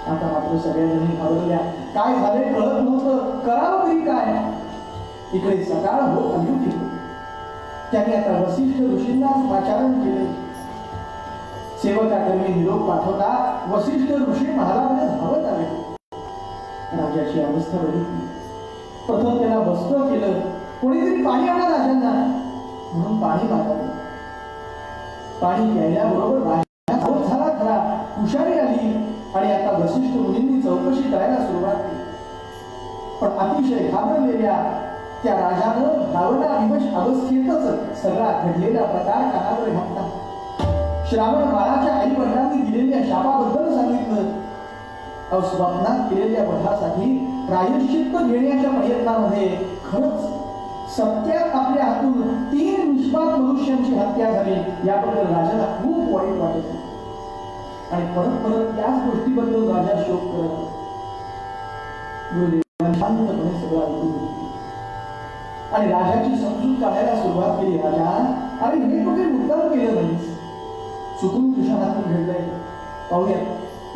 आता मात्र सगळ्याजणी घाबरल्या. काय झाले कळत नव्हतं, करावं तरी काय. इकडे सकाळ होत आली होती. त्यांनी आता वसिष्ठ ऋषींनाच पाचारण केले. सेवकाकडे निरोप पाठवता वसिष्ठ ऋषी महालामध्ये धावत आले. राजाची अवस्था बघितली. प्रथम त्याला वस्त्र केलं. कोणीतरी पाणी आणा राजांना म्हणून पाणी मागवलं. पाणी प्यायल्याबरोबर राजा झाला खरा, हुशारी आली आणि आता वसिष्ठ मुनींनी चौकशी करायला सुरुवात केली. पण अतिशय घाबरलेल्या त्या राजानं भावनाविवश अवस्थेतच सगळा घडलेला प्रकार कानावर घातला. श्रावण बाळाच्या आई वडिलांनी दिलेल्या शापाबद्दल सांगितलं. स्वप्नात केलेल्या वधासाठी प्रायश्चित्त घेण्याच्या प्रयत्नामध्ये खरंच सत्यात आपल्या हातून 3 निष्पाप मनुष्यांची हत्या झाली याबद्दल राजाला खूप वाईट वाटत होतं. आणि परत परत त्याच गोष्टीबद्दल राजा शोक करत होता. गुरुदेवांनी शांतपणे सगळं ऐकून घेतलं आणि राजाची समजूत काढायला सुरुवात केली. राजा, अरे हे कुठे मुद्दाम केलं नाहीस, चुकून तुझ्या हातून घडलंय. पाहूया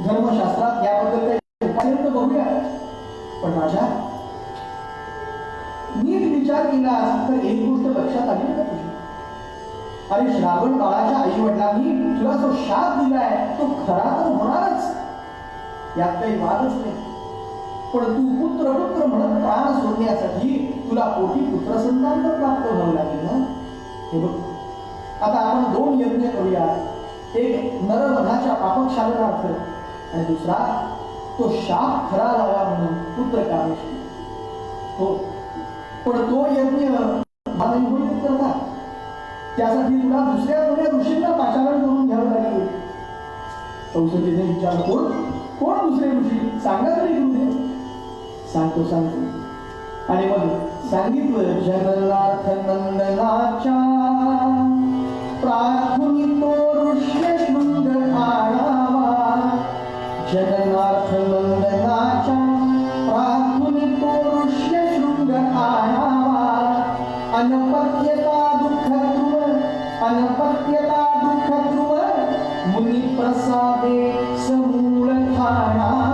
धर्मशास्त्रात याबद्दल काही उपाय बघूया. पण राजा, नीट विचार केला तर एक गोष्ट लक्षात आली का तुझी? अरे श्रावण बाळाच्या आई वडिलांनी तुला जो शाप दिलाय तो खरा तर होणारच, यात काही वादच नाही. पण तू पुत्र पुत्र म्हणत प्राण सोडण्यासाठी तुला कोटी पुत्र संतान तर प्राप्त व्हावं लागेल ना. हे बघ, आता आपण 2 यज्ञ करूया. एक नरवधाच्या पापक्षालनार्थ आणि दुसरा तो शाप खरा व्हावा म्हणून पुत्र कामेष्टी. हो, पण तो यज्ञ नाही होईल करता. त्यासाठी तुला दुसऱ्या कोण्या ऋषींना पाचारण करून घ्यावं लागेल. कौशल्यने विचार, कोण दुसरे ऋषी सांगा तरी गुरुदेव. सांगतो. आणि मग सांगितलं, जननाथ नंदनाच्या प्रार्थनितो ऋष्य शृंग आणावा. जननाथ नंदनाच्या प्रार्थनितो ऋष्य शृंग आणावा. अनपत्यता दुःख ध्रुव मुनी प्रसादे समूळ ठाणावा.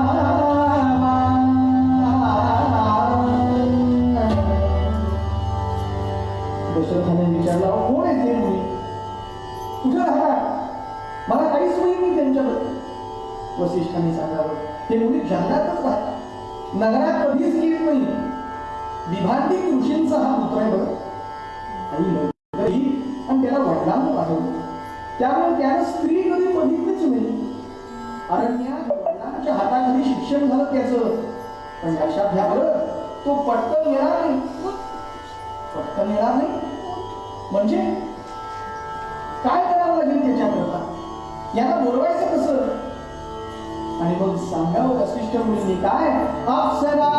दशरथाने विचारला, कोण आहे ते मुनी, कुठे राहतात, मला काहीच माहित नाही त्यांच्याबद्दल. वसिष्ठांनी सांगावं, ते मुनी जंगलातच राहतात, नगरात कधीच येत नाही. विभांडिक ऋषींचा हा पुत्र आहे बरं. आणि त्याला वडिलांना पाठवलं, त्यामुळे त्यानं स्त्री कधी बघितलीच नाही. अरण्यात वडिलांच्या हाताखाली शिक्षण झालं त्याचं. पण लक्षात घ्या बरं, तो पटकन येणार नाही. म्हणजे काय करावं लागेल त्याच्याकरता, याला बोलवायचं कसं. आणि मग सांगावं वसिष्ठ मुनींनी काय, अप्सरा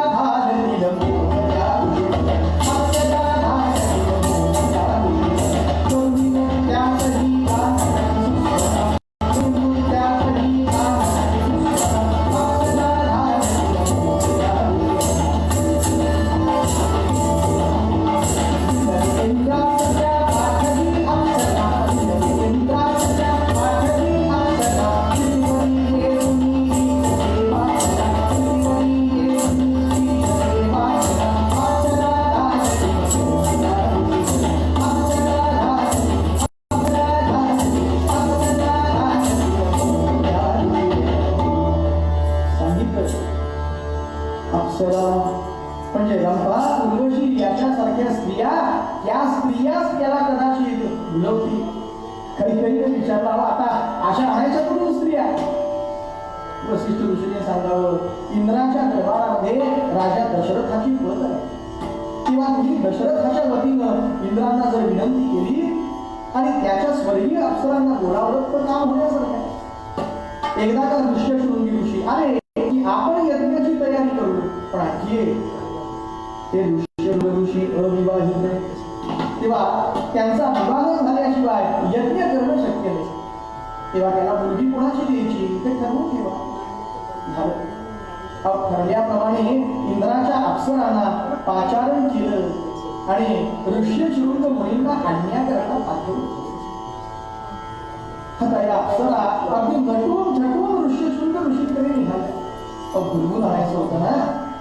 त्या स्त्रियाच त्याला कदाचित भुलवतील. कधीतरी विचारला आता अशा म्हणायच्या कुठून स्त्रिया. वसिष्ठ ऋषीने सांगावं, इंद्राच्या दरबारामध्ये राजा दशरथाची पद आहे. तेव्हा तुम्ही दशरथाच्या वतीनं इंद्रांना जर विनंती केली आणि त्याच्या स्वर्गीय अप्सरांना बोलावलं तर काम होण्यासारखं आहे. एकदा का ऋष्यशृंगी ऋषी आले की आपण यज्ञाची तयारी करू, पण आणखी ते ऋष्यशृंग ऋषी अविवाहित आहेत. तेव्हा त्यांचा विवाह झाल्याशिवाय यज्ञ करणं शक्य नाही. तेव्हा त्याला मुलगी कोणाची द्यायची ते ठरवून ठेवा. झालं. ठरल्याप्रमाणे इंद्राच्या अप्सरांना पाचारण केलं आणि ऋष्यशृंग मुनींना आणण्याकरता पाठवलं. आता या अप्सरा अगदी झटून ऋष्यशृंग ऋषीकडे निघाल्या. गुणगुण राहायचं होतं ना,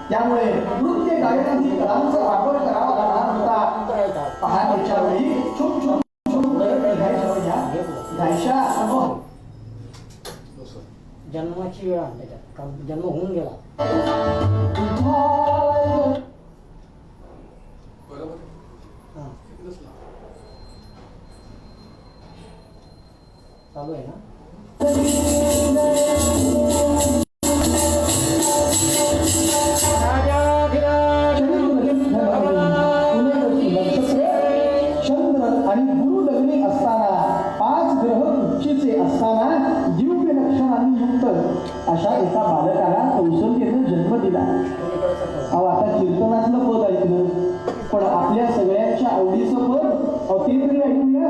त्यामुळे नृत्य गायनादी कलांचा वापर करावा लागणार होता. पहाटेच्या वेळी छुप गायशा
जन्माची वेळ आहे त्याच्यात, जन्म होऊन गेला. चालू आहे ना.
चंद्र आणि गुरु लग्नी असताना 5 ग्रह उच्चीचे असताना दिव्य लक्षणांनी युक्त अशा एका बालकाला कौशल्येनं जन्म दिला. आता कीर्तनातलं पद ऐकलं, पण आपल्या सगळ्यांच्या आवडीचं पद ते तरी ऐकूया.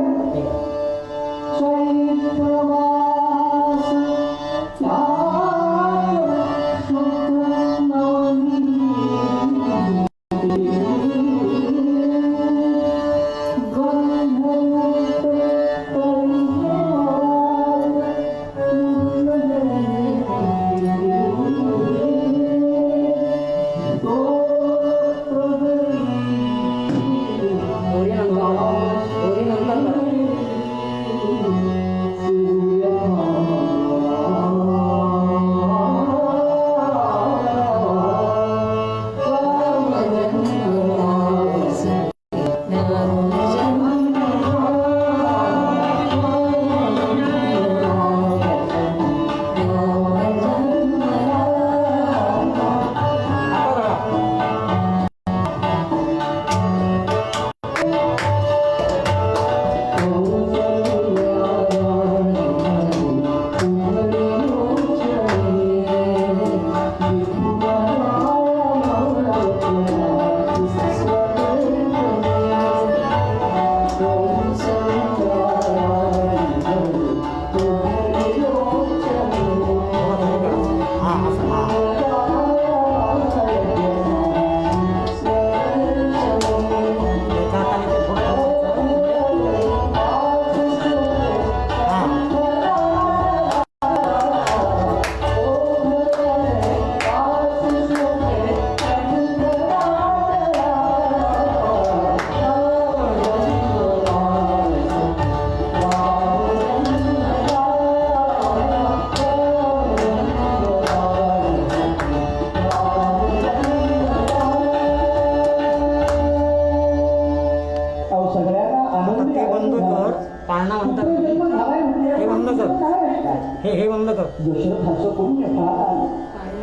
हे बंद कर.
दशरथाचं पुण्य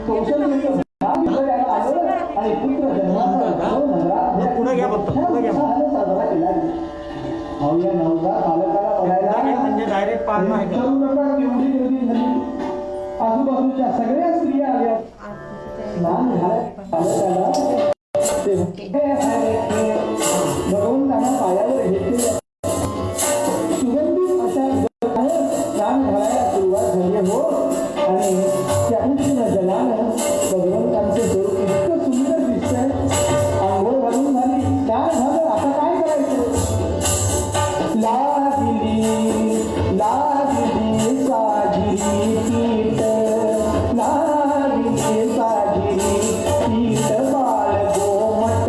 कौशल्य आणि पुत्र
पुढे घ्या फक्त, पुढे घ्या.
साजरा केला. या नवरा बालकाला बघायला
म्हणजे डायरेक्ट पाळणं आहे का?
केवढी गर्दी झाली. आजूबाजूच्या सगळ्या स्त्रिया आल्या. स्नान झालं बालकाला भगवून त्यांना पायावर घेतले. सुगंधित अशा स्नान घालायला सुरुवात झाली हो. आणि त्या उष्ण जलानं भगवंतांचं स्वरूप इतकं सुंदर दिसतंय. आंघोळ घालून झाली, स्नान झालं, आता काय करायचं. लागली साजिरी पीठ, लागली साजिरी पीठ बाळ गोमट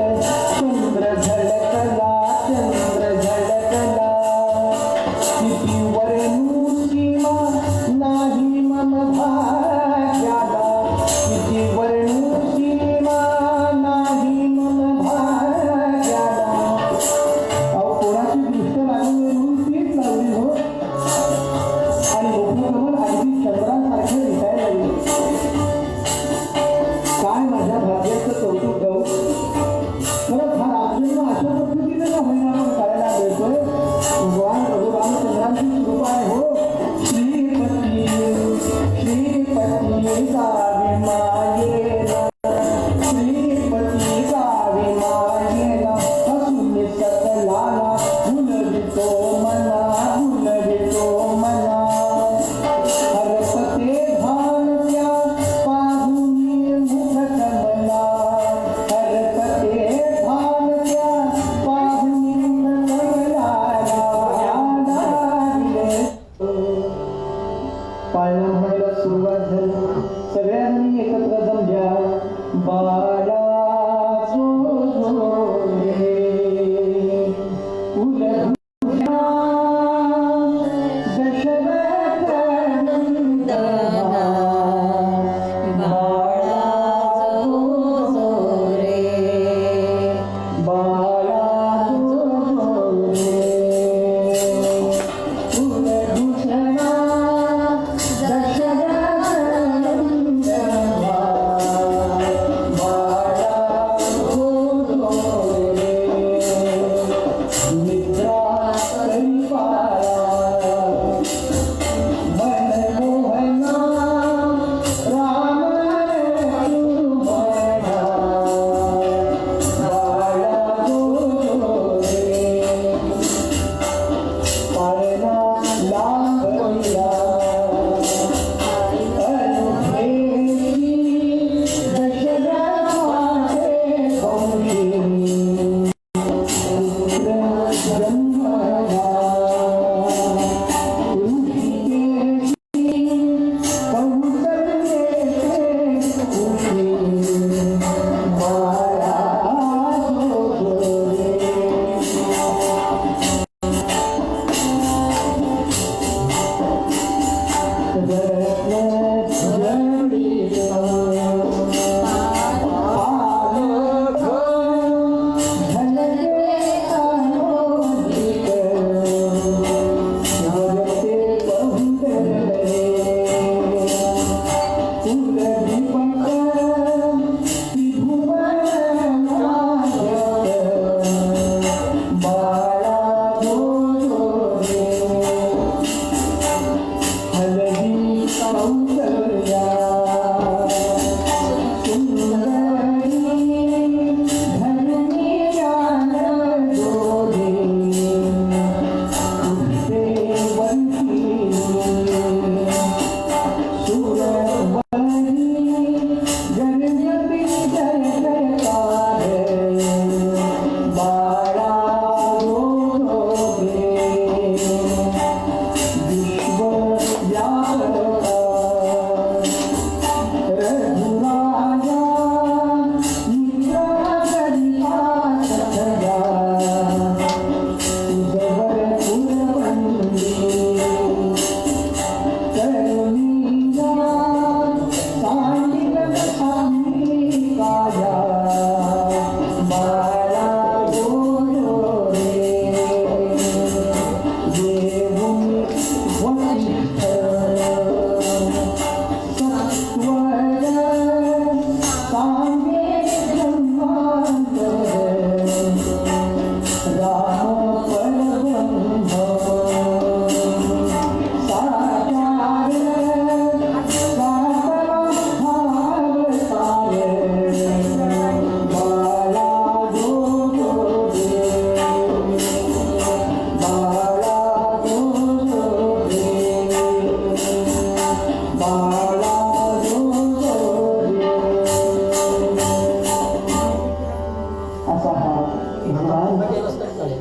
भगवान
केलंच तरी चालेल.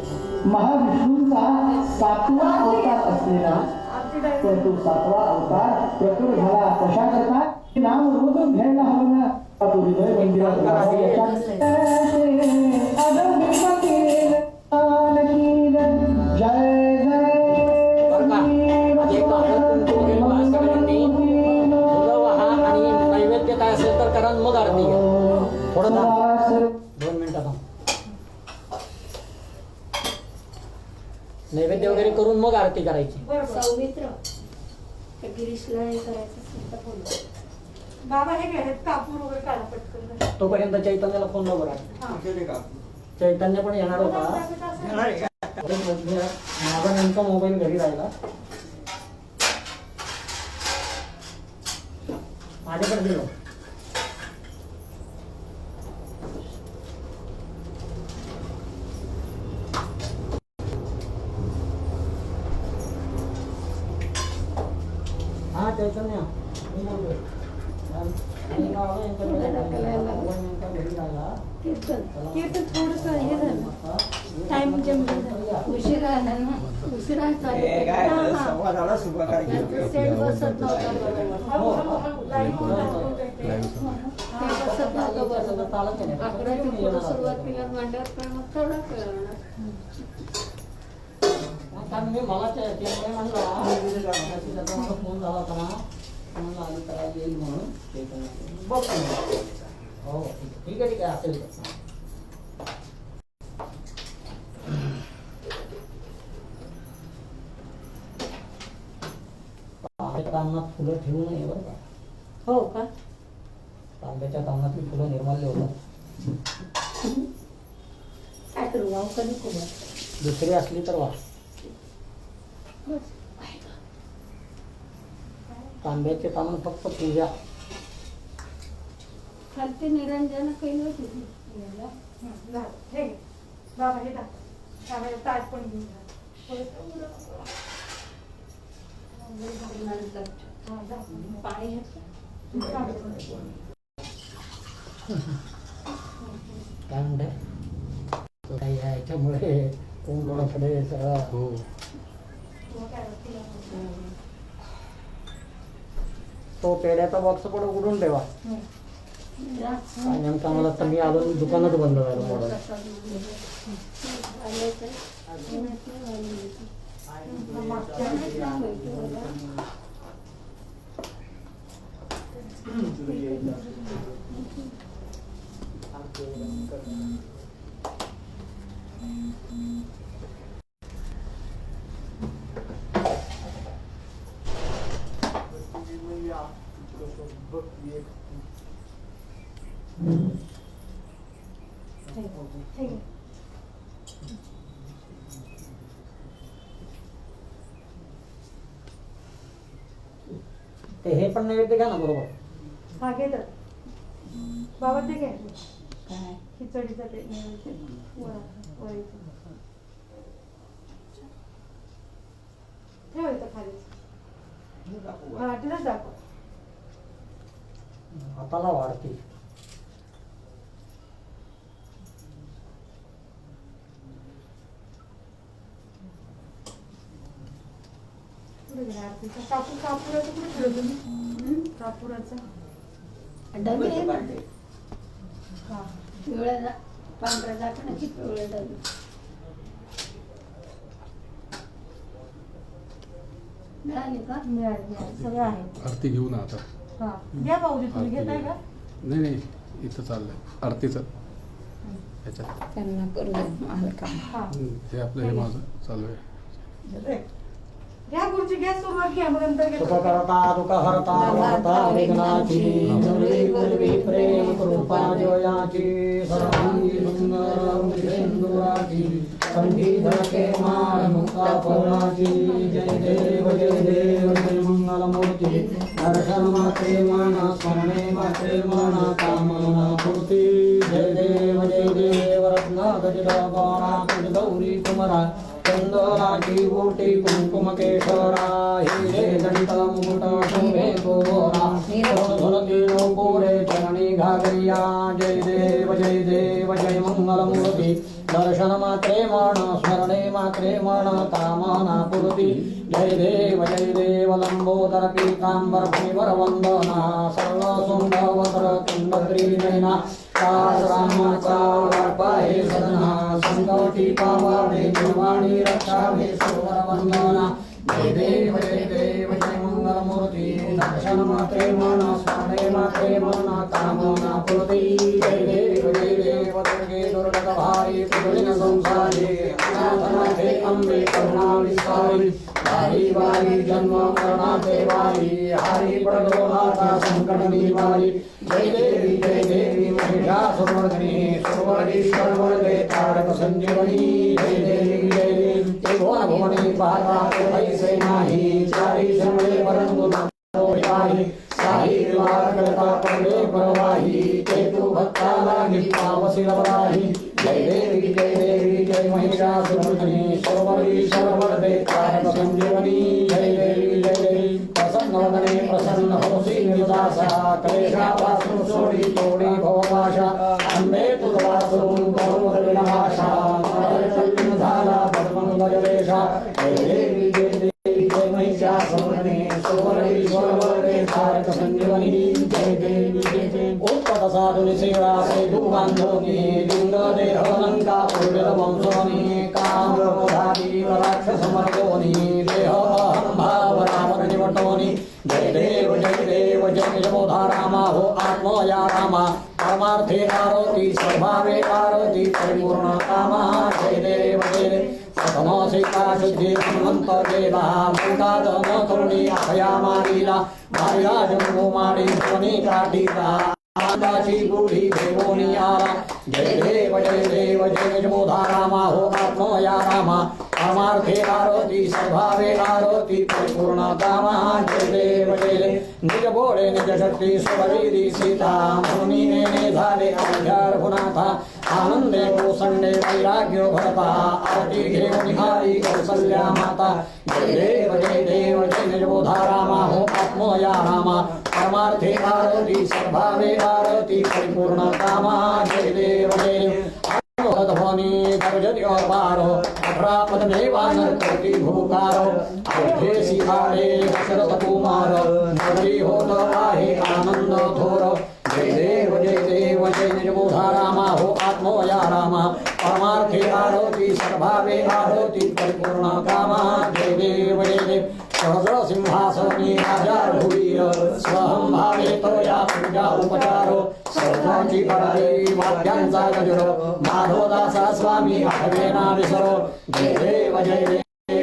महाविष्णूंचा 7वा अवतार असलेला
आरती direct.
तर तो 7वा अवतार प्रकट झाला कशा करता हे नाम रोज घ्यायला हवं ना तो हृदय मंदिरात राहावं याच्यात. जय
बरं का? आधी एक हळद कुंकू वगैरे वाहा सगळ्यांनी. फुलं वाहा आणि नैवेद्य काय असेल तर करा आणि मग आरती घ्या. थोडं थांब. 2 मिनिटं थांब. नैवेद्य वगैरे करून मग आरती करायची.
बरोबर.
सौमित्र त्या गिरीशला हे करायचं असेल तर बोलू.
बाबा हे घ्या, हे कापूर वगैरे काढा पटकन.
तोपर्यंत चैतन्याला फोन लाव बघा. चैतन्य पण येणार होता. माझा नेमका मोबाईल घरी राहिला. माझ्याकडे दिलो. हा चैतन्य मी बोलतोय. आणि गावाला यांच्या घरी राहिला.
कीर्तन थोडंसं हे झालं. टाइम जमलं.
उशिरा आला ना उशिरा चालू सेट बसत नव्हता बरोबर. ते बसत नव्हतं बरोबर. अकराची पुढं सुरुवातीला मांडवर पण मग थोडा कळणार.
कारण मी मला चैतन्य म्हणला त्याचा मला फोन झाला होता ना म्हणून आली त्याला येईल म्हणून चैतन्य बघतो मी. हो ठीक आहे ठीक आहे असेल तर. तांबणात फुलं ठेवू नये बरं का.
हो का?
तांब्याच्या तांबणातली फुलं निर्माल्य होतात.
काय करू वाव कधी खूप
दुसरी असली तर वा. तांब्याचे तांबण फक्त पूजा.
खालती निरंजन काही नव्हती.
झालं. हे घे. बाबा हे टाक. बाबा ताट पण घेऊन जा.
पाणी घेतलं
काय म्हणते काही याच्यामुळे कोंबडकडे सगळं हो. तो पेड्याचा बॉक्स पण उघडून ठेवा. आणि आमचं आम्हाला तर मी आलो दुकानच बंद झालं मॉडल.
हे घे.
ते हे पण नैवेद्य घ्या ना बरोबर.
हा घे तर. बाबा ते घे.
काय
खिचडीचं ते नैवेद्य. वळीचं. ठेव इथं खाली. हा तिथंच दाखव.
हाताला वाढते.
पुढे गेला आरतीचा. कापुराचं कुठे ठेवलं तुम्ही? कापुराचं.
डबे आहे ना
हा.
पिवळ्या पांढऱ्या झाकणाची पिवळे डबे. मिळाली का
मिळाली सगळं आहे.
आरती घेऊ ना आता.
हा घ्या भाऊजी तुम्ही घेताय का?
नाही नाही इथं चाललंय आरतीचं ह्याच्यात.
त्यांना करू हलका.
हा
हे आपलं हे माझं चालू आहे.
घ्या गुरुजी घ्या सुरुवात घ्या मग नंतर
सुख
घेतो.
करता दुःख हरता वार्ता विघ्नाची नवरी गुरवी प्रेम कृपा जयाची सर्वांगी मंगलंदुराची कंठी धडके माळ मुक्ता फळाची जय देव जय मंगलमूर्ती दर्शन मात्रे माना स्मरणे मात्रे माना कामना पूर्ती जय देव रत्न गजरा बाणा गौरी कुमरा चंदनाची बोटी कुंकुम केशरा हिरे दंत मुकुट शोभे गोरा कोरे चरणी घागरिया जय देव जय मंगलमूर्ती दर्शन मात्रे मन स्मरणे मात्रे मन कामना पूर्ति जय देव लंबोदर पीतांबर फणिवर वंदना सर्व सुंदर कुंडत्री नैना रामाचा पाहे सदना संकटी पावावे निर्वाणी रक्षावे सर्वर वंदना जय देव जय मंगल मूर्ति दर्शन मात्रे मन स्मरणे मात्रे मन कामना पूर्ति जय देव दुर्गे दुर्गत भारी त्रिभुवन संसारी अनाथनाथे अम्बे करुणा विस्तारी बारी बारी जन्म मरणाचे वारी हरि प्रदोहाता संकट निवारी जय देवी महिषासुरमर्दिनी सुरवरीश्वर वरदे तारक संजीवनी जय देवी त्रिभुवन भुवनी पाता पैसे नाही चारी जन्मे परंतु नाही साही विवाह करता पडले परवाही ते तू भक्ताला पावसी लबराही जय देवी जय महिषासुरमर्दिनी सुरवरीश्वर वरदे तारक संजीवनी जय देवी प्रसन्न प्रसन्न होसी निर्दासा क्लेशापासून सोडी तोडी भवभाषा अंबे तुझा सोडून करून विनाशा झाला पद्मनुदेशा जय देवी जय महिषासुरमर्दिनी सुरवरीश्वर वरदे तारक संजीवनी जय देवी उत्पत साधुनि सेवा सेतु बांधोनी लिंग देह लंका पूर्विल वंशोनी काम क्रोधादी राक्षस मर्दोनी देह अहं भाव रावण निवटोनी जय देव जय जमोधा रामा हो आत्मया रामा परमार्थे आरोती स्वभावे आरोती परिपूर्ण कामा जय देव प्रथम सीता शुद्धि हनुमंत देवा भूताद न करुणी अभया मारीला मारिला जन्मो मारी ध्वनी काटीला आंदाची बुढी देवोनी आला जय देव जय जमोधा रामा हो आत्मया रामा परमार्थे आरोती स्वभावे आरोती परिपूर्ण कामा जय देव निज बोळे निज शक्ती स्वरीदी सीता मुनीने झाले अवघ्यार गुणाथा आनंदे कोसंडे वैराग्य भरता आरती घेऊन हरी कौसल्या माता जय देव जय निजबोधा रामा हो आत्मया रामा परमार्थे आरती स्वभावे आरती परिपूर्ण कामा जय देव ध्वनी गर्जति अपारो 18 पदमेवा नरकति भूकारो अवधेसी आडे दशरथ कुमार नगरी होत आहे आनंद थोर जय देव जय निजबोधा रामा हो आत्मया रामा परमार्थे आरोती सर्भावे आरोती परिपूर्ण कामा जय देव सहस्र सिंहासनी राजा रघुवीर स्वहं भावे तोया पूजा उपचारो सर्वांची पराई वाद्यांचा गजर माधवदासा स्वामी आठवेना विसरो जय देव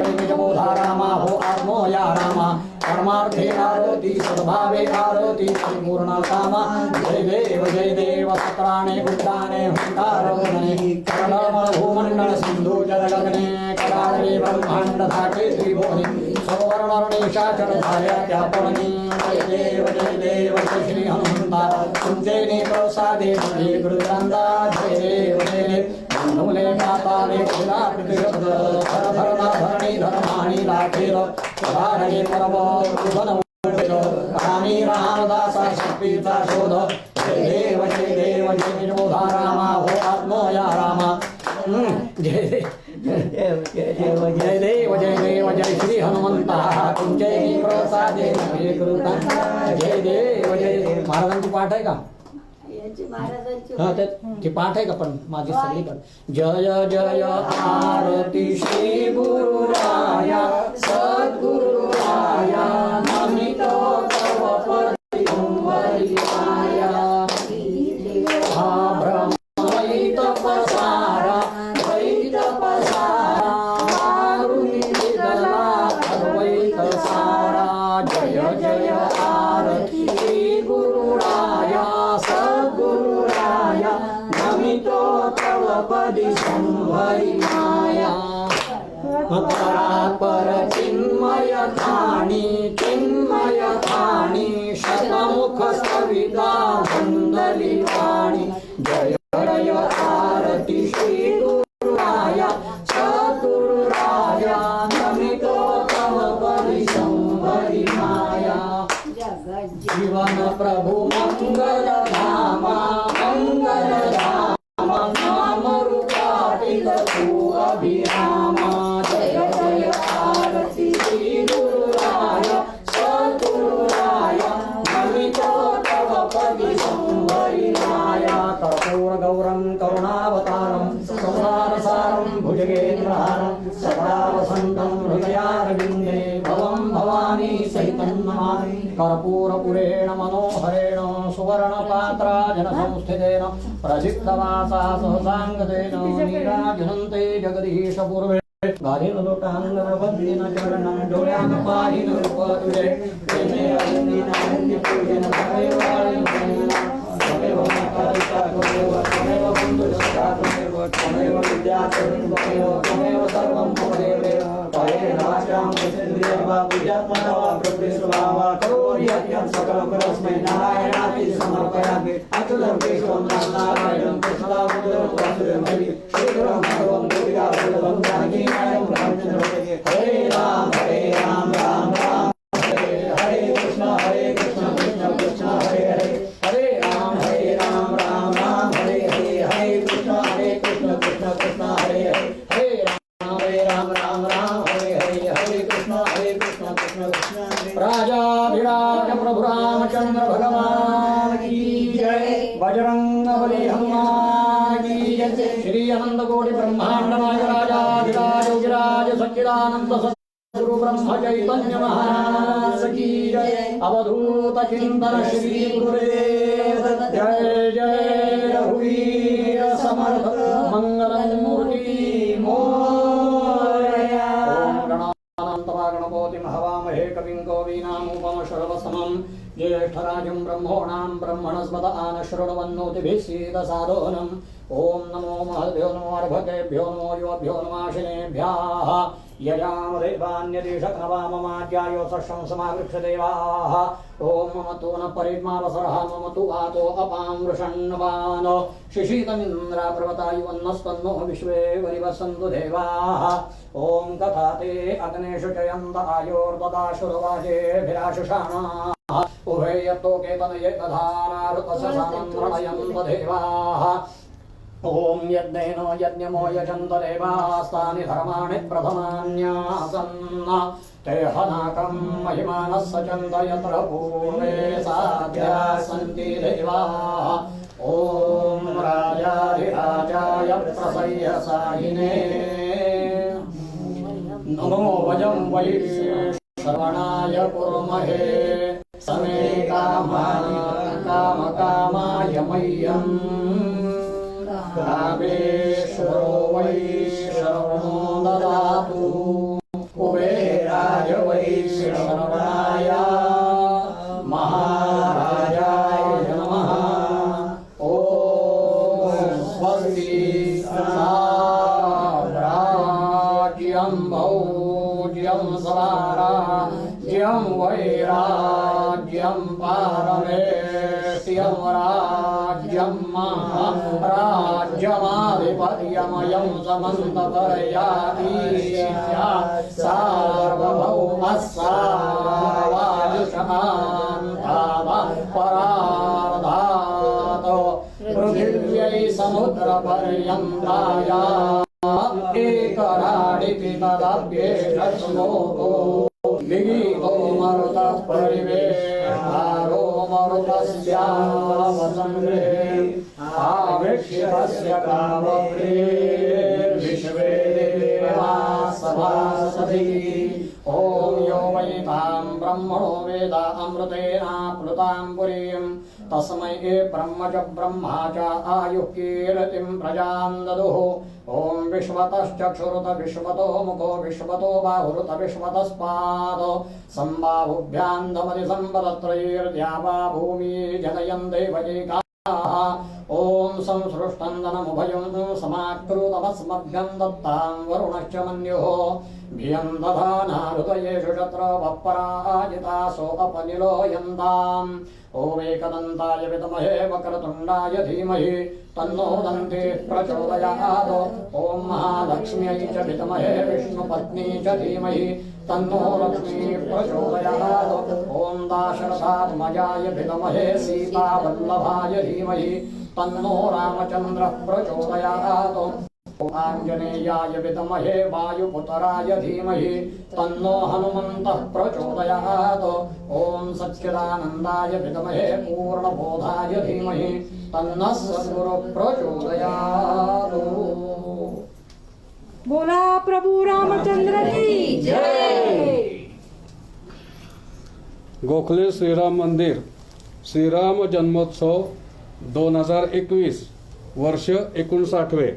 निजबोधा रामा हो आत्मया रामा परमार्थे आरती सद्भावे आरती परिपूर्ण कामा जय देव सत्राणे उद्दाने हुंकारवने कमल भूमंडल सिंधू जलगगने कलाळे ब्रह्मांड धाके त्रिभुवनी सौवर्णर्णेशाचर झाल्या त्या पवनी जय देव श्री हनुमंता तुमचे नेत्र साधे मध्ये गुरुदांदा जय देव धनुले माताने खुला प्रतिशब्द धर धरणी धर्माणी लाखेर धारणे परम रामी रामदासा शक्तीचा शोध जय देव जय निजबोधा रामा हो आत्मया रामा जय देव जय श्री हनुमंता तुमचे प्रसादे जय देव जय महाराजांची पाठ आहे का ती पाठ आहे का पण माझी सगळी पण जय जय आरती श्री गुरुराया सद्गुरुराया नमित तव परिमाया हा ब्रह्मैत पसारा द्वैत पसारा मारुनी विदला अद्वैत सारा जय जय आरती श्री गुरुराया सद्गुरुराया नमितो तव पदी संभरी माया परापर चिन्मय खाणी शतमुख सविता वंदली वाणी जय जय आरती श्री गुरुराया सद्गुरुराया नमितो तव पदी संभरी माया जीवन प्रभु मंगल धामा नाम रूपाटित तू अभिरामा जय जय आरती श्री गुरुराय सद्गुरुराय नमितो तव पदि संवरिणाय कर्पूर गौरं करुणावतारं संसारसारं भुजगेन्द्रहारं सदा वसन्तं हृदयारविन्दे भवं भवानी सहितं नमामि कर्पूरपुरेण मनोहरेण सुवर्णपात्राजन संस्थितेन प्रसिद्धवासा सहसाङ्गतेन नीराजनन्ते जगदीशपूर्वे गाधिलोटाङ्गनबद्धिन चरणं डोळ्याकपाहिन रूपतुले प्रेमे अरण्यपूजन त्वमेव माता त्वमेव बन्धुसखा त्वमेव त्वमेव सर्वं त्वमेव कायेन वाचां प्रसिद्धिर्वा पूजात्मना वा प्रकृतिस्वभावा करोमि यज्ञं सकलपरस्मै नारायणाति समर्पयामि अखिलकेशवं नारायणं कृष्णदामोदरं वासुदेवं श्रीधरं भगवं दुर्गावल्लभं जानकीनायकं रामचन्द्रं हरे राम राम राम हरे कृष्ण कृष्ण कृष्ण हरे हरे हरे राम राम राम हरे हरे हरे कृष्ण कृष्ण कृष्ण हरे हरे हरे राम राम हरे हरे हरे कृष्ण कृष्ण कृष्ण राजाधिराज प्रभु रामचंद्र भगवान की जय बजरंगबली हनुमान की जय श्री अनंत कोटि ब्रह्मांड नायक राजाधिराज योगिराज सच्चिदानंद गुरु ब्रह्म चैतन्य महाराज की जय अवधूत चिंतन श्री गुरुदेव जय जय रघुवीर समर्थ मंगल मूर्ति मोरया गणपतिं हवामहे कविं कवीनामुपमश्रवसमं ज्येष्ठराजं ब्रह्मोणां ब्रह्मणस्पत आनश्रुण्वन्नोतिभिः सीदसादोनम् ओम नमो महद्भ्यो नमो अर्भकेभ्यो नमो युवभ्यो नमाशिनेभ्यः यजामदेवान्यदेशकनवाममाद्यायो सशं समावृक्षदेवाः ओम मम तु न परिमावसरः मम तु वातो अपां वृषण्णवान् शिशितमिन्द्राप्रवतायुवन्नस्तन्नो विश्वे वरिवसन्तु देवाः ओम कथाते अग्नेषु चयन्त आयोर्ददाशुरवाजेभिराशुषाणाः उभे यत्तोके तनये दधानारुतसमन्त्रणयन्त देवाः ओम यज्ञेन यज्ञमो यजन्त देवास्तानि धर्माणि प्रथमान्यासन् ते हनाकं महिमानः सचन्त यत्र पूर्वे साध्या सन्ति देवाः ओम राजाधिराजाय प्रसह्यसायिने नमो वयं वै श्रवणाय कुर्महे समे कामकामाय मह्यम् कामेश्वरो वै शरणो ददातु कुबेराय वै श्रवणाय महाराजाय नमः ॐ स्वस्ति साम्राज्यं भौज्यं स्वराज्यं वैराज्यं पारमेष्ट्यं राज्यं महाराज्यमाधिपत्यमयं समन्तपर्यातीत्या सार्वभौमः परार्धातो पृथिव्यै समुद्रपर्यन्ताया एकराडिति तदप्येषश्लोको विगीतो मरुतः परिवेष्टारो मरुतस्यावसङ्ग्रे आविक्ष्यस्य कामप्रेर्विश्वे देवाः सभासतिः ॐ यो वै तां ब्रह्मणो वेद अमृतेनाप्लुतां पुरीं तस्मै ब्रह्म च ब्रह्मा च आयुः कीर्तिं प्रजां ददुः ॐ विश्वतश्चक्षुरुत विश्वतो मुखो विश्वतो बाहुरुत विश्वतस्पादो सम्बाहुभ्यां दमति सम्पदत्रयीर्द्यावा भूमि जनयन् देवैका ओम संसृष्टन्दनमुभयं समाकृतमस्मभ्यं दत्तां वरुणश्च मन्युः भियं दधानारुतयेषु शत्र वपराजितासो अपनिलो यन्ताम् ओमेकदन्ताय विद्महे वक्रतुण्डाय धीमहि तन्नो दन्तिः प्रचोदयात् ॐ महालक्ष्म्यै च विद्महे विष्णुपत्नी च धीमहि तन्नो लक्ष्मीः प्रचोदयात् ॐ दाशरथात्मजाय विद्महे सीतावल्लभाय धीमहि तन्नो रामचन्द्रः प्रचोदयात् आञ्जनेयाय विद्महे वायुपुत्राय धीमहि तन्नो हनुमन्तः प्रचोदयात् ॐ सच्चिदानन्दाय विद्महे पूर्णबोधाय धीमहि तन्नः सद्गुरुः प्रचोदयात्।
बोला प्रभु रामचंद्र की जय।
गोखले श्रीराम मंदिर श्रीराम जन्मोत्सव 2021 वर्ष 59वे